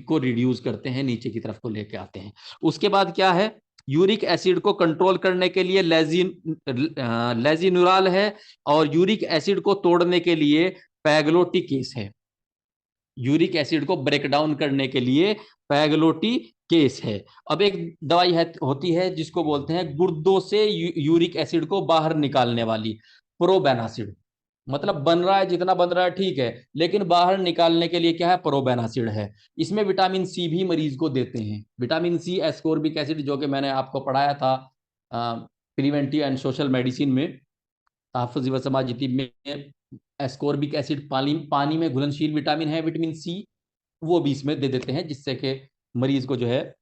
को रिड्यूस करते हैं, नीचे की तरफ को लेके आते हैं। उसके बाद क्या है, यूरिक एसिड को कंट्रोल करने के लिए लेजिनुराल है, और यूरिक एसिड को तोड़ने के लिए पैग्लोटिकेस है। यूरिक एसिड को ब्रेक डाउन करने के लिए पैगलोटी केस है। अब एक दवाई होती है जिसको बोलते हैं गुर्दों से यूरिक एसिड को बाहर निकालने वाली, प्रोबेनासिड। मतलब बन रहा है, जितना बन रहा है ठीक है, लेकिन बाहर निकालने के लिए क्या है, प्रोबेनासिड है। इसमें विटामिन सी भी मरीज को देते हैं, विटामिन सी, एस्कोर्बिक एसिड, जो कि मैंने आपको पढ़ाया था प्रिवेंटिव एंड सोशल मेडिसिन में, तहफ़्फ़ुज़ व समाजिती में। एस्कोर्बिक एसिड पानी पानी में घुलनशील विटामिन है, विटामिन सी, वो भी इसमें दे देते हैं, जिससे कि मरीज को जो है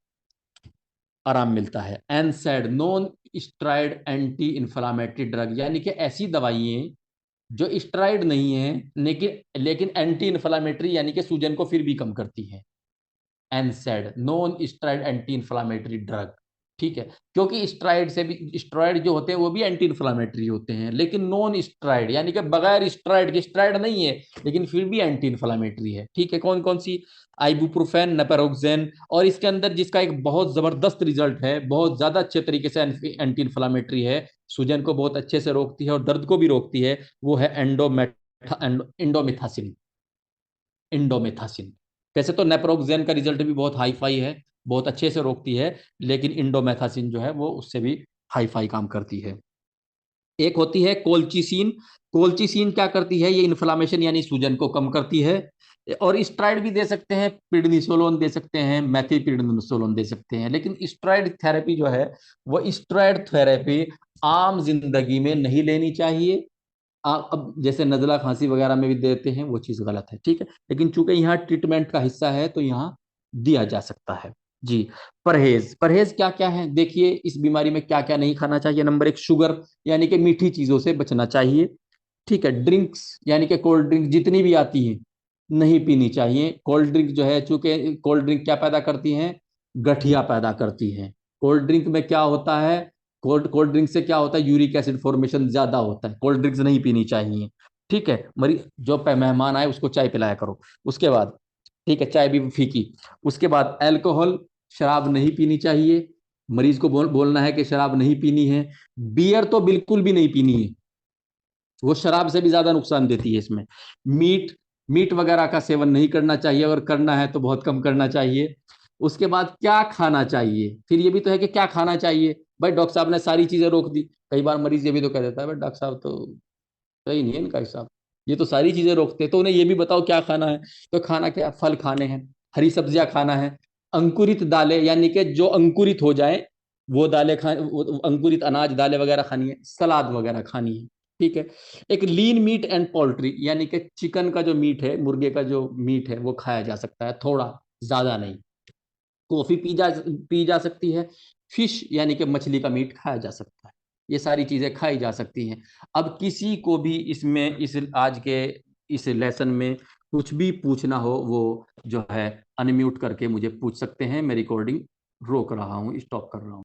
आराम मिलता है। NSAID, non steroid anti inflammatory drug, यानी कि ऐसी दवाइयां जो स्टेरॉइड नहीं है, लेकिन लेकिन एंटी इंफ्लामेटरी यानी कि सूजन को फिर भी कम करती है। NSAID, non steroid anti inflammatory drug. ठीक है। क्योंकि स्टेरॉइड से भी, स्टेरॉइड जो होते हैं वो भी एंटी इंफ्लामेटरी होते हैं, लेकिन नॉन स्टेरॉइड यानी कि बगैर स्टेरॉइड के, स्टेरॉइड नहीं है लेकिन फिर भी एंटी इंफ्लामेटरी है। ठीक है। कौन कौन सी, आइबुप्रोफेन, नेपेरोक्सेन। और इसके अंदर जिसका एक बहुत जबरदस्त रिजल्ट है, बहुत ज्यादा अच्छे तरीके से एंटी इंफ्लामेटरी है, सूजन को बहुत अच्छे से रोकती है और दर्द को भी रोकती है, वो है इंडोमिथासिन। इंडोमेथासिन। वैसे तो नेप्रोक्सेन का रिजल्ट भी बहुत हाई फाई है, बहुत अच्छे से रोकती है, लेकिन इंडोमेथासिन जो है वो उससे भी हाई फाई काम करती है। एक होती है कोल्चिसिन। कोल्चिसिन क्या करती है, ये इन्फ्लामेशन यानी सूजन को कम करती है। और स्टेरॉइड भी दे सकते हैं, प्रिडनिसोलोन दे सकते हैं, मेथिलप्रिडनिसोलोन दे सकते हैं, लेकिन स्टेरॉइड थेरेपी जो है वो स्टेरॉइड थेरेपी आम जिंदगी में नहीं लेनी चाहिए। अब जैसे नजला खांसी वगैरह में भी देते हैं, वो चीज गलत है, ठीक है। लेकिन चूंकि यहाँ ट्रीटमेंट का हिस्सा है तो यहाँ दिया जा सकता है। जी। परहेज, परहेज क्या क्या है देखिए, इस बीमारी में क्या क्या नहीं खाना चाहिए। नंबर एक, शुगर यानी कि मीठी चीजों से बचना चाहिए। ठीक है। ड्रिंक्स यानी कि कोल्ड ड्रिंक जितनी भी आती हैं नहीं पीनी चाहिए। कोल्ड ड्रिंक जो है, चूंकि कोल्ड ड्रिंक क्या पैदा करती हैं, गठिया पैदा करती हैं। कोल्ड ड्रिंक में क्या होता है, कोल्ड कोल्ड ड्रिंक से क्या होता है, यूरिक एसिड फॉर्मेशन ज्यादा होता है। कोल्ड ड्रिंक्स नहीं पीनी चाहिए। ठीक है। मरी जो मेहमान आए उसको चाय पिलाया करो। उसके बाद, ठीक है, चाय भी फीकी। उसके बाद अल्कोहल, शराब नहीं पीनी चाहिए। मरीज को बोलना है कि शराब नहीं पीनी है। बियर तो बिल्कुल भी नहीं पीनी है, वो शराब से भी ज्यादा नुकसान देती है। इसमें मीट मीट वगैरह का सेवन नहीं करना चाहिए, और करना है तो बहुत कम करना चाहिए। उसके बाद क्या खाना चाहिए, फिर ये भी तो है कि क्या खाना चाहिए। भाई डॉक्टर साहब ने सारी चीजें रोक दी। कई बार मरीज ये भी तो कह देता है, भाई डॉक्टर साहब तो सही नहीं है इनका हिसाब, ये तो सारी चीजें रोकते हैं, तो उन्हें ये भी बताओ क्या खाना है। तो खाना क्या, फल खाने हैं, हरी सब्जियां खाना है, अंकुरित दालें यानी कि जो अंकुरित हो जाए वो दालें खा, अंकुरित अनाज दालें वगैरह खानी है, सलाद वगैरह खानी है। ठीक है। एक लीन मीट एंड पोल्ट्री यानी कि चिकन का जो मीट है, मुर्गे का जो मीट है वो खाया जा सकता है, थोड़ा, ज्यादा नहीं। कॉफी पी जा सकती है। फिश यानी कि मछली का मीट खाया जा सकता है। ये सारी चीजें खाई जा सकती हैं। अब किसी को भी इसमें, इस आज के इस लेसन में कुछ भी पूछना हो, वो जो है अनम्यूट करके मुझे पूछ सकते हैं। मैं रिकॉर्डिंग रोक रहा हूँ, स्टॉप कर रहा हूँ।